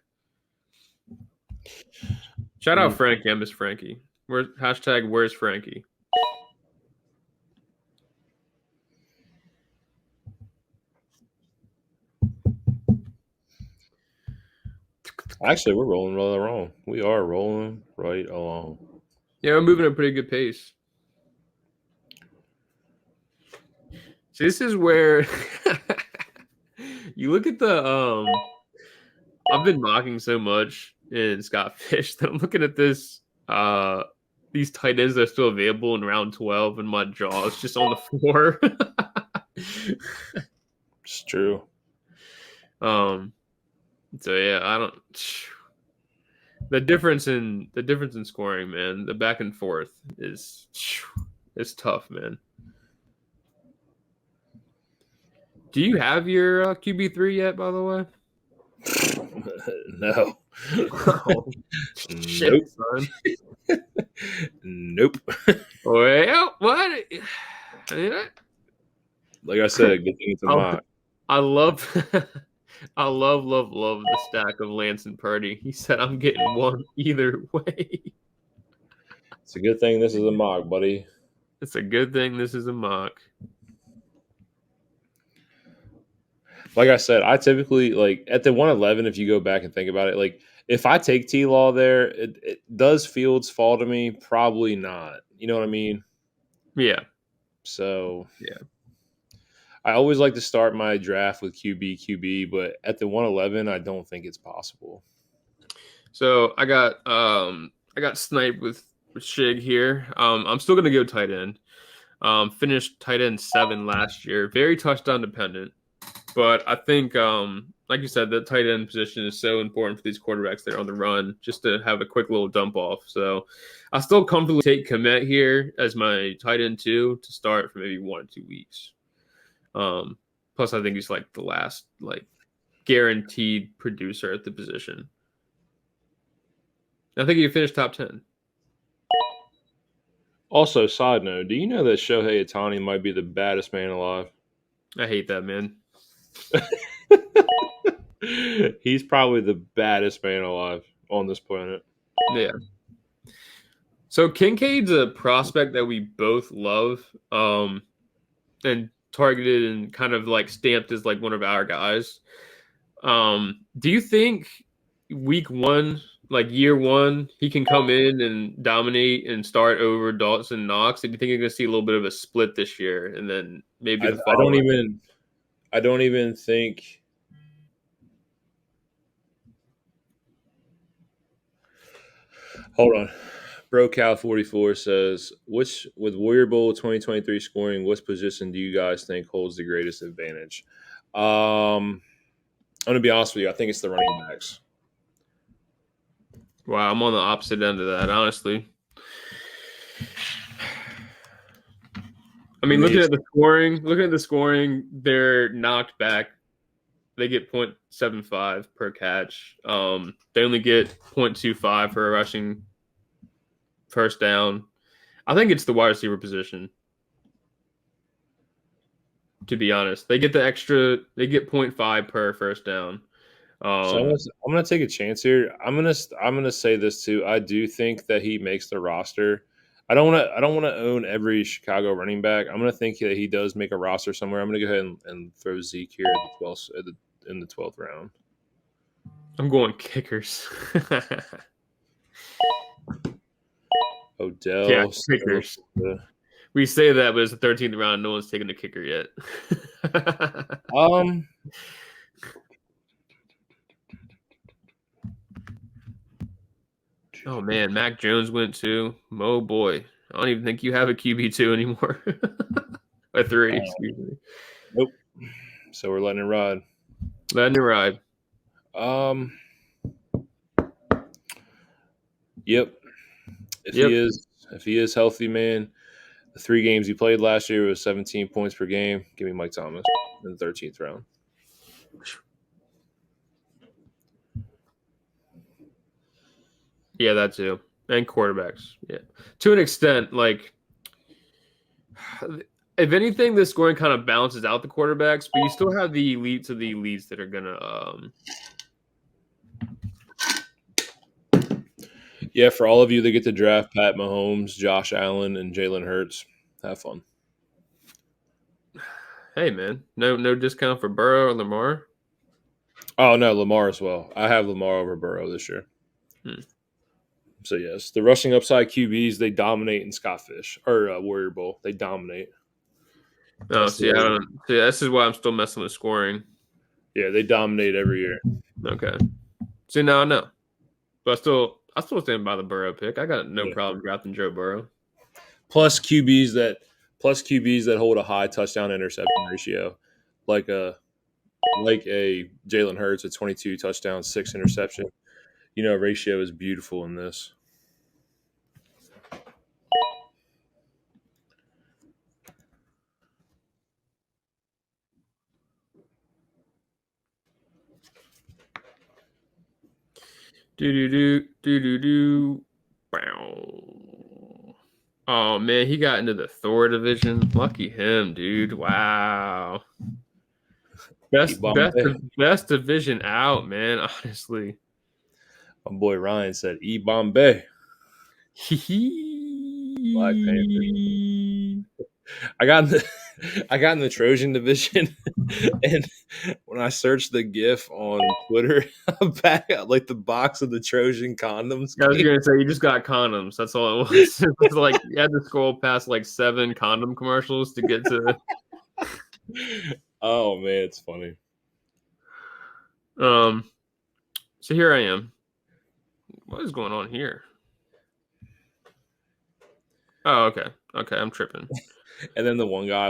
S2: Shout out Frankie. I miss Frankie. Where's Frankie?
S1: Actually, we're rolling right along. We are rolling right along.
S2: Yeah, we're moving at a pretty good pace. So this is where you look at the I've been mocking so much in Scott Fish that I'm looking at this these tight ends that are still available in round 12 and my jaw is just on the floor.
S1: It's true.
S2: So yeah, I don't the difference in scoring, man. The back and forth is tough, man. Do you have your QB3 yet, by the way?
S1: No.
S2: Oh, shit,
S1: Nope.
S2: son.
S1: Nope.
S2: Well, what?
S1: Like I said, good thing it's a mock.
S2: I love the stack of Lance and Purdy. He said, I'm getting one either way.
S1: It's a good thing this is a mock, buddy.
S2: It's a good thing this is a mock.
S1: Like I said, I typically, like, at the 111, if you go back and think about it, like, if I take T-Law there, does Fields fall to me? Probably not. You know what I mean?
S2: Yeah.
S1: So,
S2: yeah.
S1: I always like to start my draft with QB, but at the 111, I don't think it's possible.
S2: So I got sniped with Shig here. I'm still gonna go tight end. Finished tight end 7 last year. Very touchdown dependent. But I think, like you said, the tight end position is so important for these quarterbacks that are on the run, just to have a quick little dump off. So I still comfortably take Komet here as my tight end 2 to start for maybe 1 or 2 weeks. Plus, I think he's like the last guaranteed producer at the position. I think he finished top 10.
S1: Also, side note, do you know that Shohei Ohtani might be the baddest man alive?
S2: I hate that, man.
S1: He's probably the baddest man alive on this planet.
S2: Yeah. So Kincaid's a prospect that we both love, and targeted and kind of like stamped as like one of our guys. Do you think week 1, like year 1, he can come in and dominate and start over Dawson Knox? Or do you think you're going to see a little bit of a split this year, and then maybe
S1: I don't even think. Hold on. BroCal44 says, with Warrior Bowl 2023 scoring, which position do you guys think holds the greatest advantage? I'm going to be honest with you. I think it's the running backs.
S2: Wow, I'm on the opposite end of that, honestly. I mean, looking at the scoring, they're knocked back. They get 0.75 per catch. They only get 0.25 for a rushing first down. I think it's the wide receiver position. To be honest, they get 0.5 per first down.
S1: So I'm gonna take a chance here. I'm gonna say this too. I do think that he makes the roster. I don't want to own every Chicago running back. I'm gonna think that he does make a roster somewhere. I'm gonna go ahead and throw Zeke here in the 12th round.
S2: I'm going kickers.
S1: Odell.
S2: Yeah, kickers. We say that, but it's the 13th round. No one's taken a kicker yet. Oh man, Mac Jones went too. Oh boy, I don't even think you have a QB2 anymore. A three, excuse me.
S1: Nope. So we're letting it ride.
S2: Letting it ride.
S1: Um. Yep.
S2: Yep.
S1: If he is healthy, man, the 3 games he played last year was 17 points per game. Give me Mike Thomas in the 13th round.
S2: Yeah, that too. And quarterbacks. Yeah. To an extent, like if anything, this scoring kind of balances out the quarterbacks, but you still have the elites of the elites that are gonna
S1: Yeah, for all of you that get to draft Pat Mahomes, Josh Allen, and Jalen Hurts, have fun.
S2: hey man, no discount for Burrow or Lamar.
S1: Oh no, Lamar as well. I have Lamar over Burrow this year.
S2: Hmm.
S1: So yes, the rushing upside QBs they dominate in Scott Fish or Warrior Bowl. They dominate.
S2: Oh,
S1: That's the
S2: see, I
S1: way.
S2: don't see. This is why I'm still messing with scoring.
S1: Yeah, they dominate every year.
S2: Okay. See, now I know, but I still stand by the Burrow pick. I got no
S1: Yeah.
S2: problem drafting Joe Burrow.
S1: Plus QBs that hold a high touchdown interception ratio, like a Jalen Hurts at 22 touchdowns, 6 interception. Ratio is beautiful in this.
S2: Do. Wow. Oh man, he got into the Thor division. Lucky him, dude. Wow. Best best
S1: Bombay.
S2: best division out, man. Honestly.
S1: My boy Ryan said E Bombay. Black Panther. I got in the I got in the Trojan division, and when I searched the GIF on Twitter, back like the box of the Trojan condoms.
S2: I was gonna say you just got condoms. That's all it was. It was like you had to scroll past like 7 condom commercials to get to.
S1: Oh man, it's funny.
S2: Um. So here I am. What is going on here? Oh, okay. Okay, I'm tripping.
S1: And then the one guy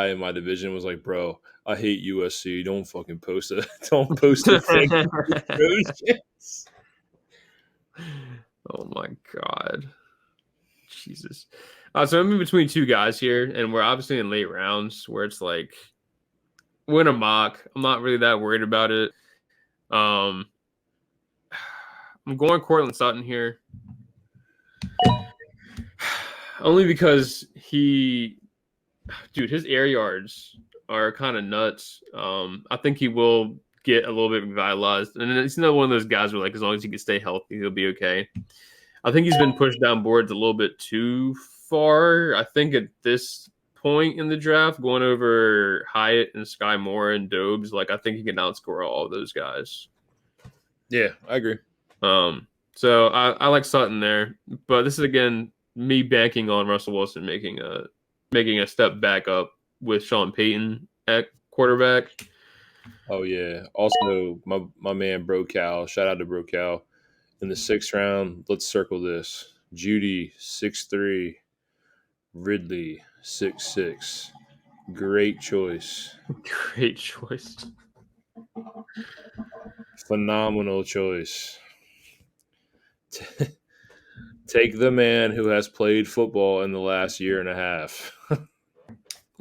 S1: in my division was like, "Bro, I hate USC. Don't fucking post it. Don't post a thing." Trojans.
S2: Oh my god. Jesus. So I'm in between 2 guys here, and we're obviously in late rounds where it's like win a mock. I'm not really that worried about it. Um, I'm going Cortland Sutton here. Only because his air yards are kind of nuts. I think he will get a little bit revitalized. And it's another one of those guys where, like, as long as he can stay healthy, he'll be okay. I think he's been pushed down boards a little bit too far. I think at this point in the draft, going over Hyatt and Sky Moore and Dobes, like, I think he can outscore all of those guys.
S1: Yeah, I agree.
S2: So I like Sutton there. But this is, again, me banking on Russell Wilson making a step back up with Sean Payton at quarterback.
S1: Oh yeah. Also, my man Bro Cal. Shout out to Bro Cal. In the 6th round, let's circle this. Judy 6'3", Ridley 6'6". Great choice.
S2: Great choice.
S1: Phenomenal choice. Take the man who has played football in the last year and a half.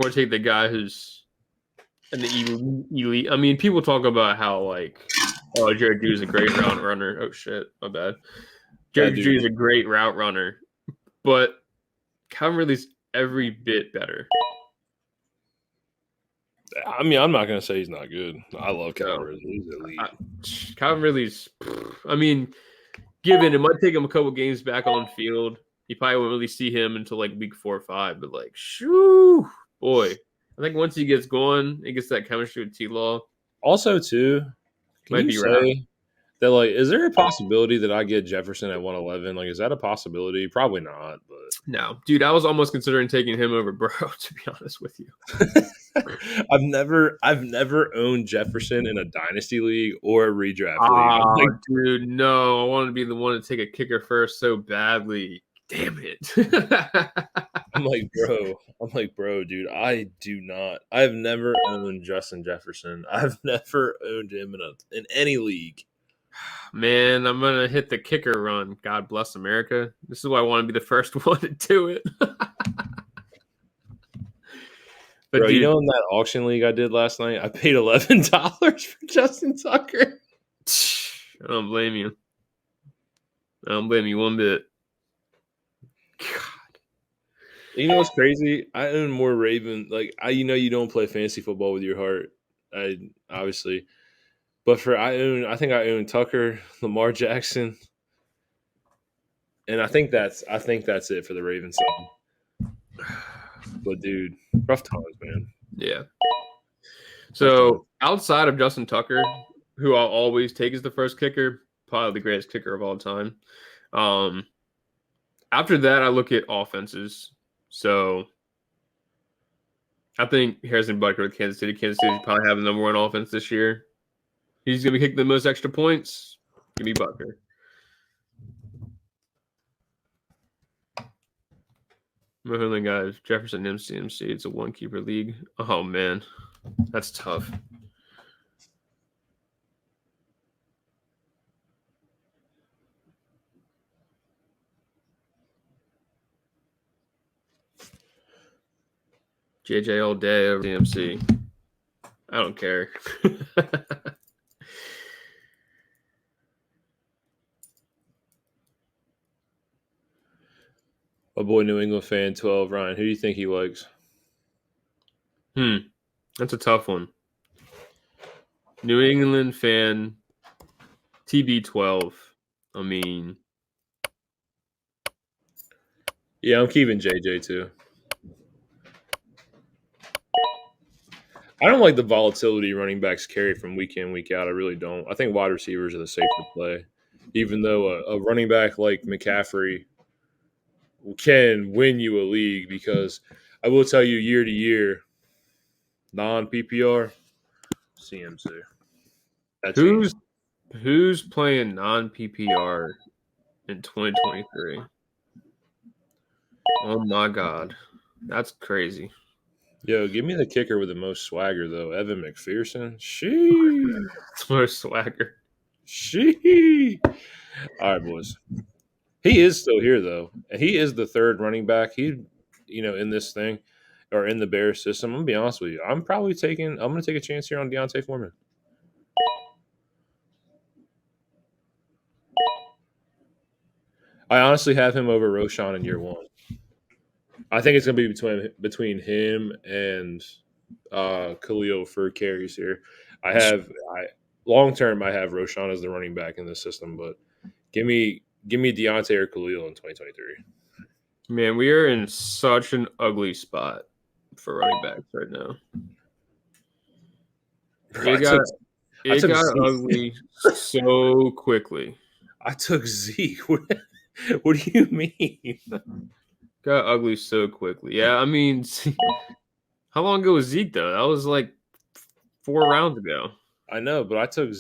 S2: Or take the guy who's an elite. I mean, people talk about how, like, oh, Jared Judy's a great route runner. Oh shit, my bad. Jared Judy's a great route runner, but Calvin Ridley's every bit better.
S1: I mean, I'm not going to say he's not good. I love Calvin Ridley. He's elite.
S2: Calvin Ridley's. I mean, given it might take him a couple games back on field, you probably won't really see him until like week 4 or 5. But like, shoo, boy, I think once he gets going, he gets that chemistry with T-Law.
S1: Also, too, can
S2: might
S1: you
S2: be
S1: say that, like, is there a possibility that I get Jefferson at 111? Like, is that a possibility? Probably not, but
S2: No, dude, I was almost considering taking him over Burrow, to be honest with you.
S1: I've never owned Jefferson in a dynasty league or a redraft league.
S2: Oh, dude, no. I wanted to be the one to take a kicker first so badly. Damn it.
S1: I'm like, bro, dude, I do not. I've never owned Justin Jefferson. I've never owned him in any league.
S2: Man, I'm going to hit the kicker run. God bless America. This is why I want to be the first one to do it. But
S1: Bro,
S2: dude,
S1: you know in that auction league I did last night, I paid $11 for Justin Tucker.
S2: I don't blame you. I don't blame you one bit.
S1: God. You know what's crazy? I own more Raven. Like you don't play fantasy football with your heart. I obviously, but I think I own Tucker, Lamar Jackson, and I think that's it for the Ravens. But dude, rough times, man.
S2: Yeah.
S1: Rough times.
S2: So outside of Justin Tucker, who I'll always take as the first kicker, probably the greatest kicker of all time. After that, I look at offenses. So I think Harrison Butker with Kansas City. Kansas City probably have the number one offense this year. He's going to be kicking the most extra points. Give me Butker. My only guys, Jefferson, MCMC. It's a one keeper league. Oh man, that's tough. JJ all day over DMC. I don't care.
S1: My boy New England fan 12, Ryan. Who do you think he likes?
S2: That's a tough one. New England fan TB12. I mean,
S1: Yeah, I'm keeping JJ too. I don't like the volatility running backs carry from week in, week out. I really don't. I think wide receivers are the safer play, even though a running back like McCaffrey can win you a league because I will tell you year to year, non PPR, CMC.
S2: who's playing non PPR in 2023? Oh my god, that's crazy.
S1: Yo, give me the kicker with the most swagger though, Evan McPherson. She,
S2: It's more swagger.
S1: she. All right, boys. He is still here though, and he is the third running back. In this thing or in the Bears system. I'm gonna be honest with you. I'm gonna take a chance here on Deontay Foreman. I honestly have him over Roshan in year one. I think it's gonna be between him and Khalil for carries here. I long term I have Roshan as the running back in this system, but give me Deontay or Khalil in 2023.
S2: Man, we are in such an ugly spot for running backs right now.
S1: Bro, I took
S2: Got
S1: Zeke.
S2: ugly so quickly.
S1: I took Zeke. What do you mean?
S2: Got ugly so quickly. Yeah, I mean, how long ago was Zeke though? That was like 4 rounds ago.
S1: I know, but I took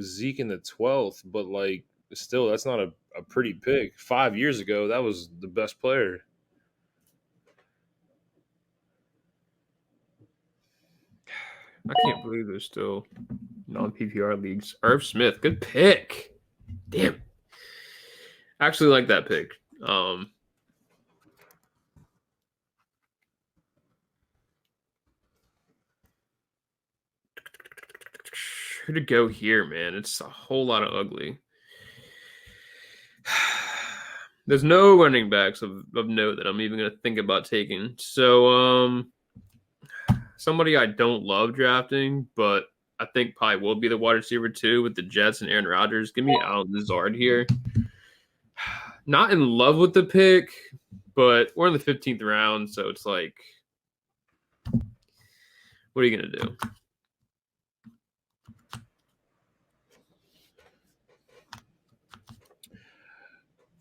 S1: Zeke in the 12th, but like still that's not a pretty pick. 5 years ago, that was the best player.
S2: I can't believe there's still non PPR leagues. Irv Smith, good pick. Damn. I actually like that pick. Who to go here, man? It's a whole lot of ugly. There's no running backs of note that I'm even going to think about taking. So, somebody I don't love drafting, but I think probably will be the wide receiver too with the Jets and Aaron Rodgers. Give me Allen Lazard here. Not in love with the pick, but we're in the 15th round, so it's like, what are you going to do?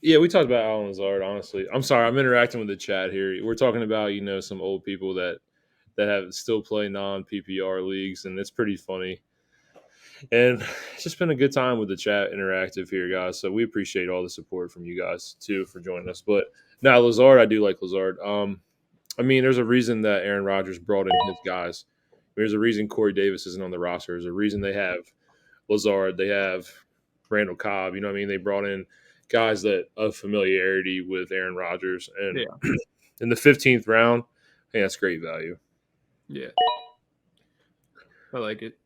S1: Yeah, we talked about Alan Lazard. Honestly, I'm sorry, I'm interacting with the chat here. We're talking about some old people that have still play non PPR leagues, and it's pretty funny. And it's just been a good time with the chat interactive here, guys. So we appreciate all the support from you guys too for joining us. But now Lazard, I do like Lazard. I mean, there's a reason that Aaron Rodgers brought in his guys. There's a reason Corey Davis isn't on the roster. There's a reason they have Lazard. They have Randall Cobb. You know what I mean? They brought in guys that of familiarity with Aaron Rodgers. And
S2: Yeah.
S1: in the 15th round, hey, that's great value.
S2: Yeah. I like it.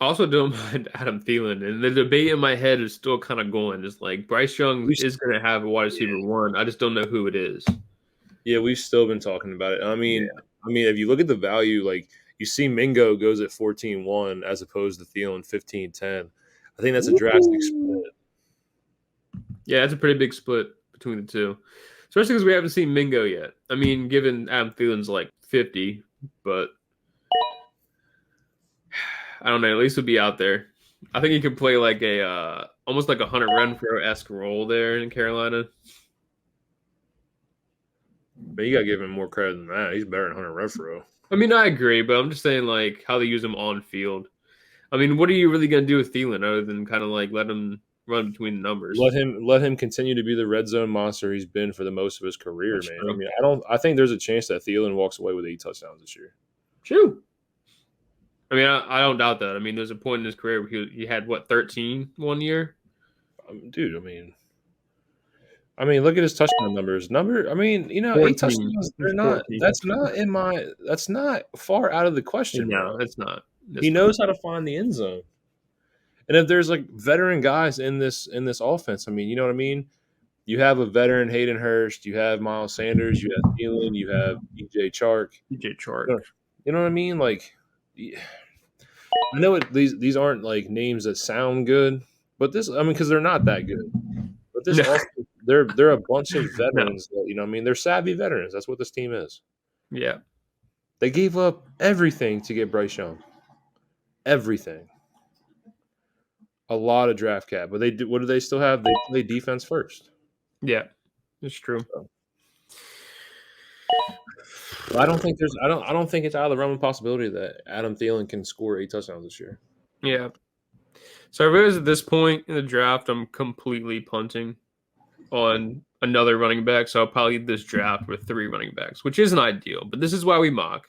S2: I also don't mind Adam Thielen, and the debate in my head is still kind of going. It's like Bryce Young is going to have a wide receiver one. I just don't know who it is.
S1: Yeah, we've still been talking about it. I mean,
S2: Yeah.
S1: if you look at the value, like you see Mingo goes at 14-1 as opposed to Thielen 15-10. I think that's a drastic split.
S2: Yeah, it's a pretty big split between the two, especially because we haven't seen Mingo yet. I mean, given Adam Thielen's like 50, but I don't know. At least he'll be out there. I think he could play like a almost like a Hunter Renfrow-esque role there in Carolina.
S1: But you got to give him more credit than that. He's better than Hunter Renfrow.
S2: I mean, I agree, but I'm just saying like how they use him on field. I mean, what are you really going to do with Thielen other than kind of like let him run between the numbers?
S1: Let him continue to be the red zone monster he's been for the most of his career,
S2: That's
S1: man.
S2: true.
S1: I mean, I think there's a chance that Thielen walks away with 8 touchdowns this year.
S2: True. I mean, I don't doubt that. I mean, there's a point in his career where he had what 13 one year.
S1: Dude, I mean, look at his touchdown numbers. 8 touchdowns. They're not.
S2: 14.
S1: That's not in my. That's not far out of the question,
S2: No,
S1: bro.
S2: it's not.
S1: He knows how to find the end zone. And if there's like veteran guys in this offense, I mean, you know what I mean? You have a veteran Hayden Hurst, you have Miles Sanders, you have Thielen, you have DJ Chark.
S2: DJ Chark.
S1: You know what I mean? Like, I know these aren't like names that sound good, but because they're not that good. But this offense, they're a bunch of veterans that, you know what I mean? They're savvy veterans. That's what this team is.
S2: Yeah.
S1: They gave up everything to get Bryce Young. Everything. A lot of draft cap, but what do they still have? They play defense first.
S2: Yeah, it's true.
S1: So, I don't think it's out of the realm of possibility that Adam Thielen can score 8 touchdowns this year.
S2: Yeah. So if it was at this point in the draft, I'm completely punting on another running back. So I'll probably lead this draft with 3 running backs, which isn't ideal, but this is why we mock.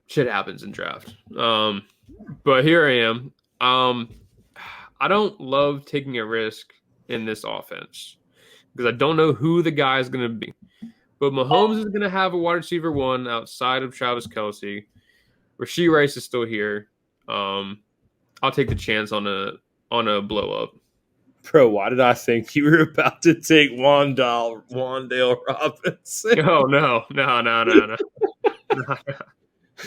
S2: Shit happens in draft. But here I am. I don't love taking a risk in this offense because I don't know who the guy is going to be. But Mahomes is going to have a wide receiver one outside of Travis Kelce. Rashee Rice is still here. I'll take the chance on a blow up. Bro,
S1: why did I think you were about to take Wan'Dale Robinson?
S2: Oh no.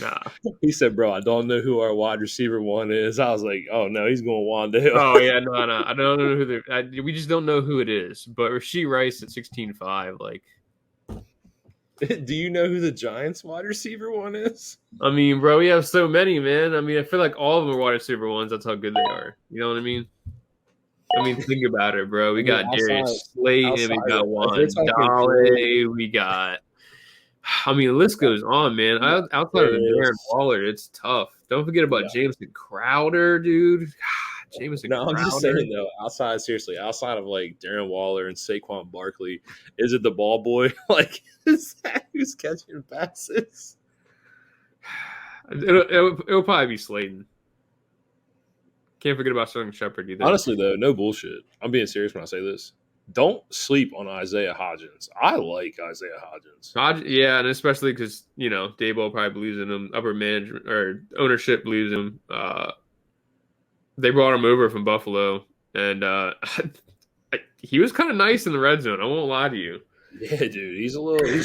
S2: Nah.
S1: He said, "Bro, I don't know who our wide receiver one is." I was like, "Oh no, he's going Wan'Dale."
S2: Oh yeah, no. I don't know who we just don't know who it is. But Rashee Rice at 16.5, like.
S1: Do you know who the Giants wide receiver one is?
S2: I mean, bro, we have so many, man. I mean, I feel like all of them are wide receiver ones. That's how good they are. You know what I mean? Think about it, bro. We got Darius Slayton, we got Juan Dale, we got. I mean, the list goes on, man. Outside of the Darren Waller, it's tough. Don't forget about Jameson Crowder, dude. Jameson Crowder.
S1: I'm just saying though. Outside of like Darren Waller and Saquon Barkley, is it the ball boy? Like, is that who's catching passes?
S2: It'll probably be Slayton. Can't forget about Sterling Shepard either.
S1: Honestly, though, no bullshit. I'm being serious when I say this. Don't sleep on Isaiah Hodgins. I like Isaiah Hodgins.
S2: Yeah, and especially because, Daboll probably believes in him. Upper management or ownership believes in him. They brought him over from Buffalo, and he was kind of nice in the red zone. I won't lie to you.
S1: Yeah, dude. He's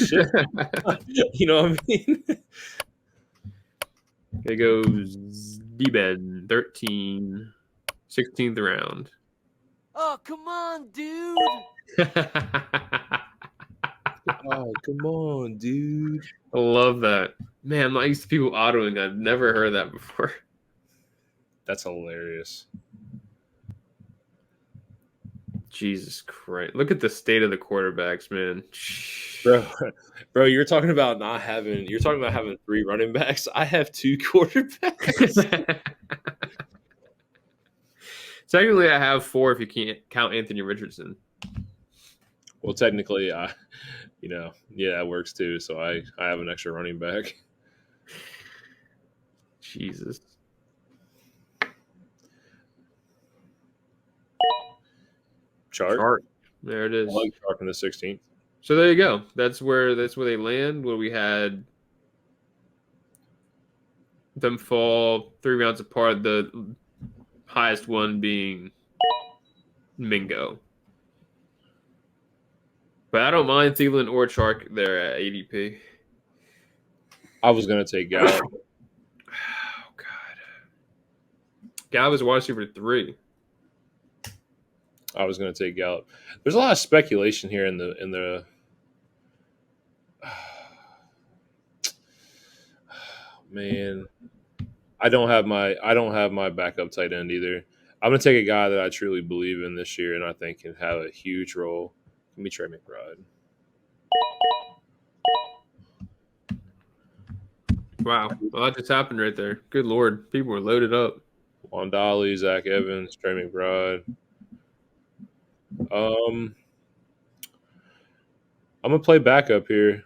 S1: shit. You know what I mean?
S2: There goes D-Ben, 16th round.
S3: Oh, come on, dude.
S1: Oh, come on, dude.
S2: I love that. Man, I'm not used to people autoing. I've never heard that before.
S1: That's hilarious.
S2: Jesus Christ. Look at the state of the quarterbacks, man.
S1: Bro, you're talking about having 3 running backs. I have 2 quarterbacks.
S2: Technically, I have 4 if you can't count Anthony Richardson.
S1: Well, technically, that works too. So I have an extra running back.
S2: Jesus.
S1: Chart.
S2: There it is.
S1: I like Chark in the 16th.
S2: So there you go. That's where they land. Where we had them fall 3 rounds apart. The highest one being Mingo. But I don't mind Thielen or Chark there at ADP.
S1: I was gonna take Gallup.
S2: Oh God. Gallup is wide receiver 3.
S1: I was gonna take Gallup. There's a lot of speculation here in the. Man, I don't have my backup tight end either. I'm gonna take a guy that I truly believe in this year, and I think can have a huge role. Let me try McBride.
S2: Wow, well, that just happened right there. Good Lord, people were loaded up.
S1: Wandali, Zach Evans, Trey McBride. I'm gonna play backup here.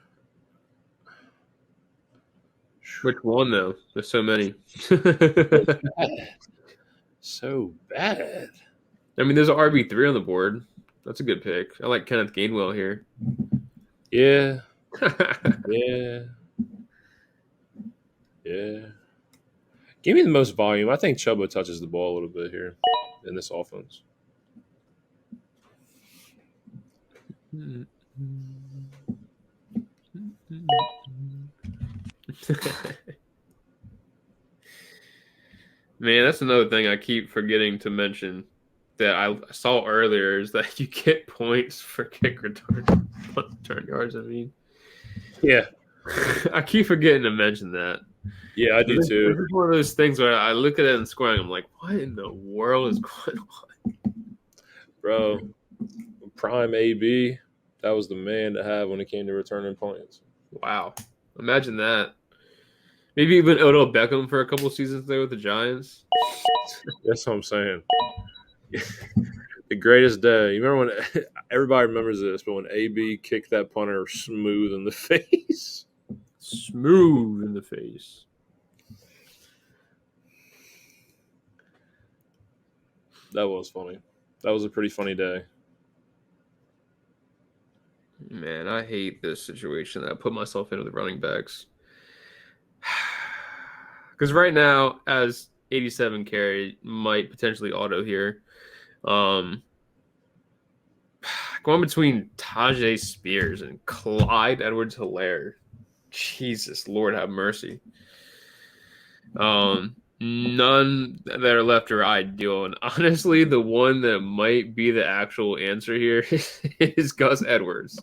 S2: Which one though? There's so many.
S1: So bad.
S2: I mean, there's an RB3 on the board. That's a good pick. I like Kenneth Gainwell here.
S1: Yeah. Yeah. Give me the most volume. I think Chuba touches the ball a little bit here in this offense.
S2: Man, that's another thing I keep forgetting to mention that I saw earlier is that you get points for kick return yards. I mean,
S1: yeah,
S2: I keep forgetting to mention that.
S1: Yeah, I do too.
S2: It's one of those things where I look at it and scoring, I'm like, what in the world is going on?
S1: Bro, prime AB, that was the man to have when it came to returning points.
S2: Wow. Imagine that. Maybe even Odell Beckham for a couple of seasons there with the Giants.
S1: That's what I'm saying. The greatest day. You remember when everybody remembers this, but when AB kicked that punter smooth in the face?
S2: Smooth in the face.
S1: That was funny. That was a pretty funny day.
S2: Man, I hate this situation that I put myself in with the running backs. Because right now, as 87 carry, might potentially auto here. Going between Tajay Spears and Clyde Edwards-Helaire. Jesus, Lord have mercy. None that are left are ideal. And honestly, the one that might be the actual answer here is Gus Edwards.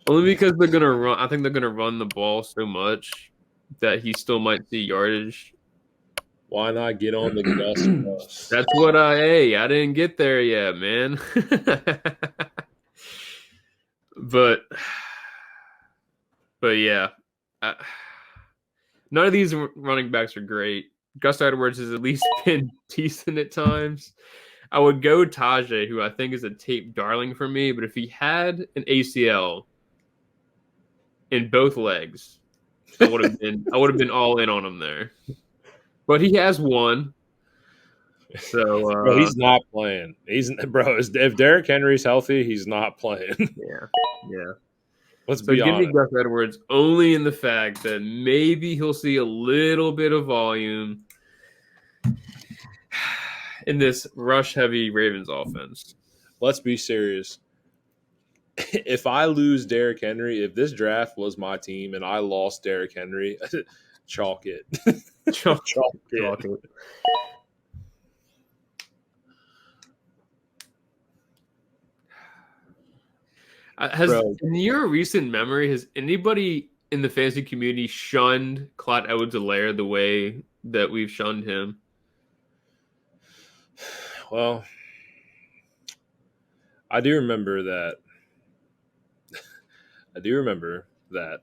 S2: Only because they're going to run. I think they're going to run the ball so much that he still might see yardage.
S1: Why not get on the Gus bus?
S2: That's what I didn't get there yet, man. But yeah. None of these running backs are great. Gus Edwards has at least been decent at times. I would go Tajay, who I think is a tape darling for me, but if he had an ACL in both legs, I would have been all in on him there. But he has one. So
S1: bro, he's not playing. If Derrick Henry's healthy, he's not playing.
S2: Yeah.
S1: Let's be honest.
S2: Give me Gus Edwards only in the fact that maybe he'll see a little bit of volume in this rush-heavy Ravens offense.
S1: Let's be serious. If I lose Derrick Henry, if this draft was my team and I lost Derrick Henry, chalk it. Chalk it.
S2: In your recent memory, has anybody in the fantasy community shunned Clyde Edwards-Helaire the way that we've shunned him?
S1: Well, I do remember that. I do remember that.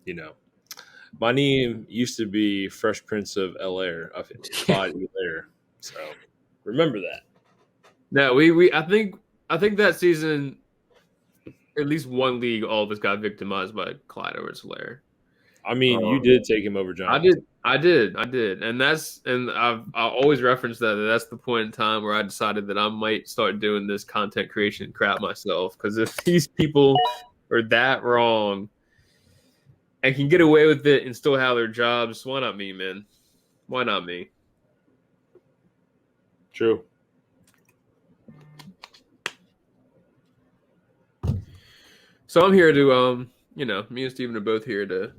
S1: You know, my name used to be Fresh Prince of El Air, of Clyde Elair. So remember that.
S2: No, I think that season, at least one league, all of us got victimized by Clyde Edwards-Helaire.
S1: I mean, you did take him over John.
S2: I did, and I always reference that. That's the point in time where I decided that I might start doing this content creation crap myself. Because if these people are that wrong and can get away with it and still have their jobs, why not me, man? Why not me?
S1: True.
S2: So I'm here to, me and Steven are both here to.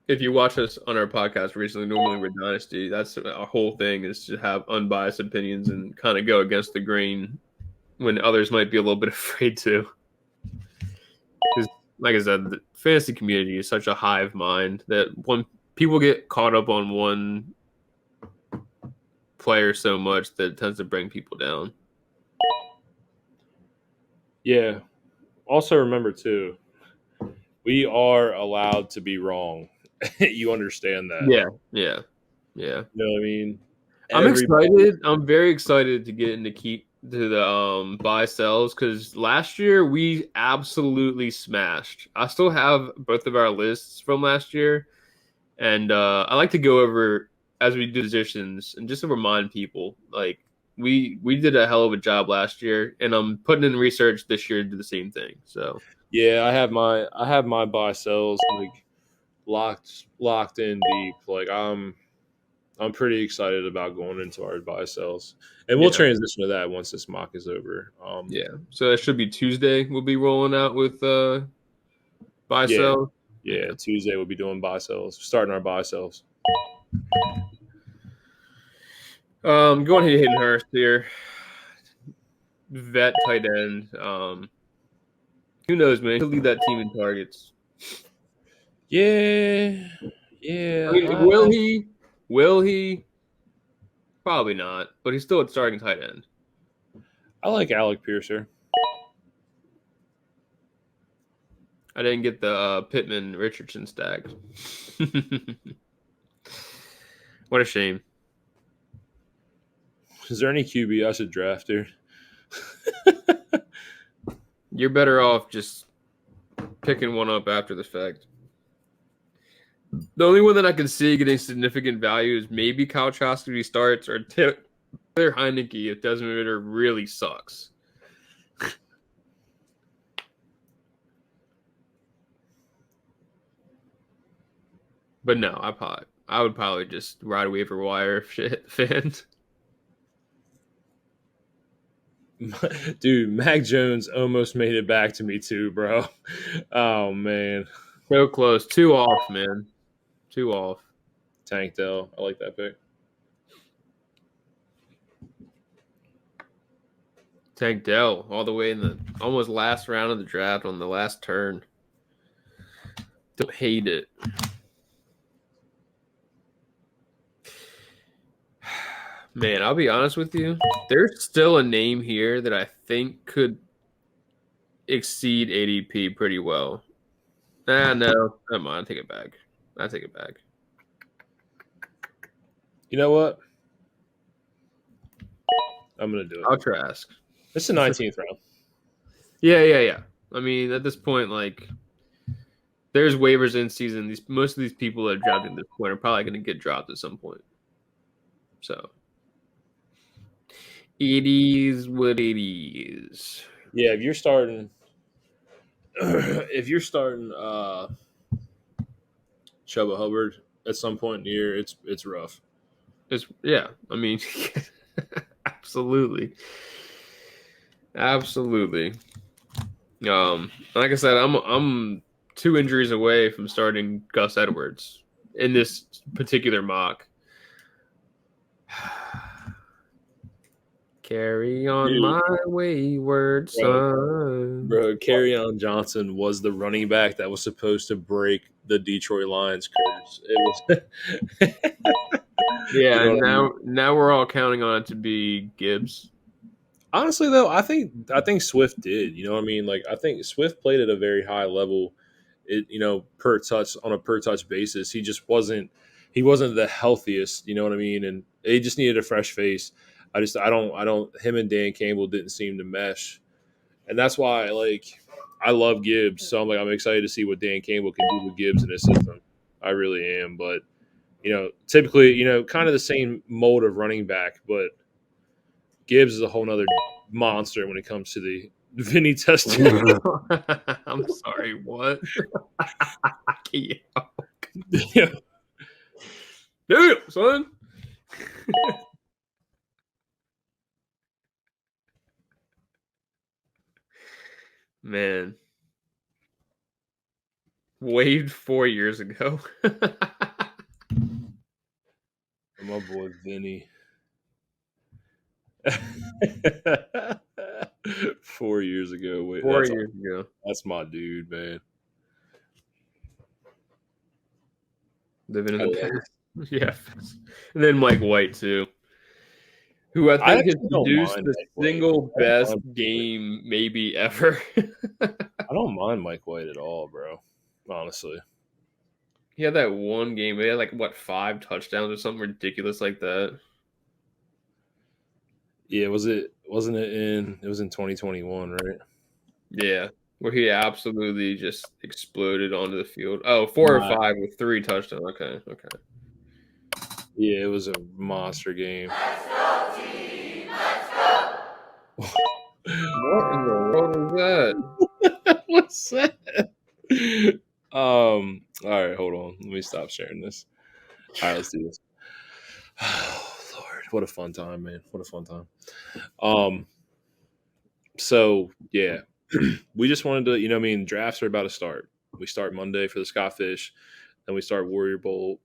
S2: If you watch us on our podcast recently, normally we're Dynasty. That's our whole thing, is to have unbiased opinions and kind of go against the grain when others might be a little bit afraid to. Because, like I said, the fantasy community is such a hive mind that when people get caught up on one player so much that it tends to bring people down.
S1: Yeah. Also remember too, we are allowed to be wrong. You understand that?
S2: Yeah.
S1: You know what I mean?
S2: I'm excited. I'm very excited to get into the buy sells, because last year we absolutely smashed. I still have both of our lists from last year, and I like to go over as we do positions and just to remind people, like we did a hell of a job last year, and I'm putting in research this year to do the same thing. So
S1: yeah, I have my buy sells like locked in deep. Like I'm pretty excited about going into our buy sells, and we'll transition to that once this mock is over.
S2: So it should be Tuesday. We'll be rolling out with buy sell.
S1: Yeah, Tuesday we'll be doing buy sells, starting our buy sells.
S2: Going to Hayden Hurst here, vet tight end. Who knows, man? He'll lead that team in targets.
S1: Yeah.
S2: I mean, will he? Will he? Probably not, but he's still a starting tight end.
S1: I like Alec Piercer.
S2: I didn't get the Pittman Richardson stack. What a shame.
S1: Is there any QB I should draft here?
S2: You're better off just picking one up after the fact. The only one that I can see getting significant value is maybe Kyle Trask if he starts, or Taylor Heineke if Desmond Ridder really sucks. But no, I would probably just ride a waiver wire shit fan.
S1: Dude, Mac Jones almost made it back to me too, bro. Oh man,
S2: so close. 2 off, man. 2 off.
S1: Tank Dell, I like that pick.
S2: Tank Dell all the way in the almost last round of the draft on the last turn. Don't hate it. Man, I'll be honest with you. There's still a name here that I think could exceed ADP pretty well. No, never mind. I take it back.
S1: You know what? I'm gonna do it.
S2: I'll Trask.
S1: It's the 19th round.
S2: Yeah. I mean, at this point, like, there's waivers in season. Most of these people that are drafted at this point are probably going to get dropped at some point. So it is what it is.
S1: Yeah, if you're starting Chuba Hubbard at some point in the year, it's rough.
S2: I mean, absolutely. Like I said, I'm 2 injuries away from starting Gus Edwards in this particular mock. Carry on, dude, my wayward son.
S1: Bro, Kerryon Johnson was the running back that was supposed to break the Detroit Lions curse. It was
S2: yeah, and now we're all counting on it to be Gibbs.
S1: Honestly, though, I think Swift did. You know what I mean? Like I think Swift played at a very high level. Per touch on a per touch basis, he wasn't the healthiest. You know what I mean? And he just needed a fresh face. I don't. Him and Dan Campbell didn't seem to mesh, and that's why I love Gibbs. So I'm excited to see what Dan Campbell can do with Gibbs in his system. I really am, but typically, kind of the same mold of running back, but Gibbs is a whole nother monster when it comes to the Vinny test.
S2: I'm sorry, what? Yeah.
S1: Yeah.
S2: Damn, son. Man. Waived 4 years ago.
S1: My boy Vinny. 4 years ago. Wait,
S2: 4 years ago.
S1: that's my dude, man.
S2: Living in
S1: I
S2: the
S1: love it.
S2: past. Yeah. And then Mike White, too. Who I think has
S1: actually don't
S2: produced
S1: mind
S2: the
S1: Mike White.
S2: single
S1: I don't
S2: best
S1: mind Mike White.
S2: game maybe ever.
S1: I don't mind Mike White at all, bro. Honestly.
S2: He had that one game. He had 5 touchdowns or something ridiculous like that.
S1: Yeah, wasn't it it was in 2021, right?
S2: Yeah. Where he absolutely just exploded onto the field. Oh, 4 or 5 with 3 touchdowns. Okay.
S1: Yeah, it was a monster game.
S2: What in the world was that?
S1: What's that? All right, hold on. Let me stop sharing this. All right, let's do this. Oh, Lord, what a fun time, man! What a fun time. So yeah, we just wanted to, drafts are about to start. We start Monday for the Scott Fish, then we start Warrior Bowl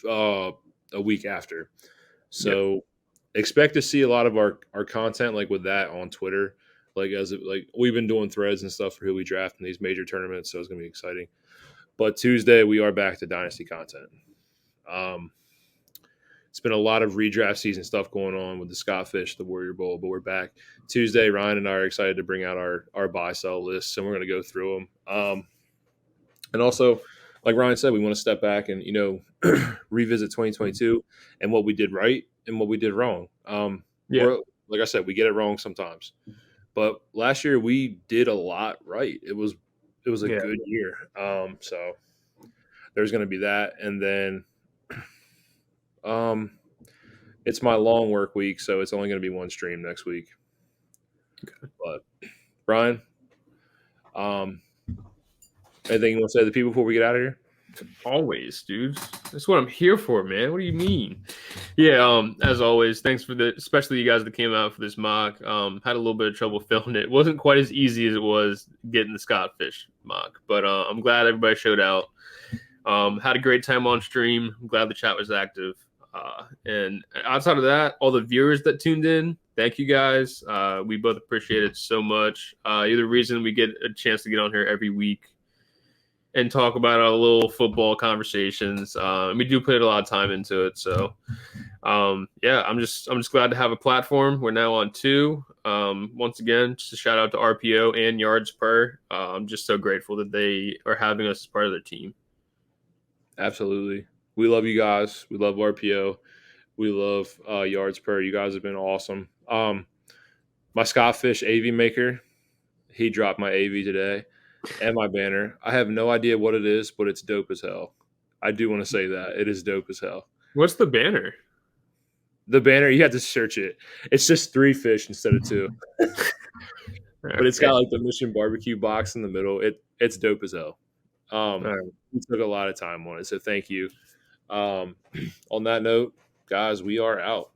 S1: a week after. So expect to see a lot of our content with that on Twitter. We've been doing threads and stuff for who we draft in these major tournaments, so it's gonna be exciting. But Tuesday we are back to Dynasty content. It's been a lot of redraft season stuff going on with the Scott Fish, the Warrior Bowl, but we're back Tuesday. Ryan and I are excited to bring out our buy sell lists, and we're going to go through them. And also, like Ryan said, we want to step back and revisit 2022 and what we did right and what we did wrong. Like I said, we get it wrong sometimes, but last year we did a lot right. It was a good year. So there's going to be that, and then. It's my long work week, so it's only going to be one stream next week. Okay. But Brian, anything you want to say to the people before we get out of here?
S2: Always, dude. That's what I'm here for, man. What do you mean? Yeah, as always, thanks especially you guys that came out for this mock. Had a little bit of trouble filming it. It wasn't quite as easy as it was getting the Scott Fish mock, but I'm glad everybody showed out. Had a great time on stream. I'm glad the chat was active. And outside of that, all the viewers that tuned in, thank you guys. We both appreciate it so much. You're the reason we get a chance to get on here every week and talk about our little football conversations. We do put a lot of time into it. So, I'm just glad to have a platform. We're now on 2. Once again, just a shout out to RPO and Yards Per. I'm just so grateful that they are having us as part of their team.
S1: Absolutely. We love you guys. We love RPO. We love Yards Per. You guys have been awesome. My Scott Fish AV maker, he dropped my AV today and my banner. I have no idea what it is, but it's dope as hell. I do want to say that. It is dope as hell.
S2: What's the banner?
S1: The banner, you have to search it. It's just 3 fish instead of 2. But it's got the Mission Barbecue box in the middle. It's dope as hell. We took a lot of time on it, so thank you. On that note, guys, we are out.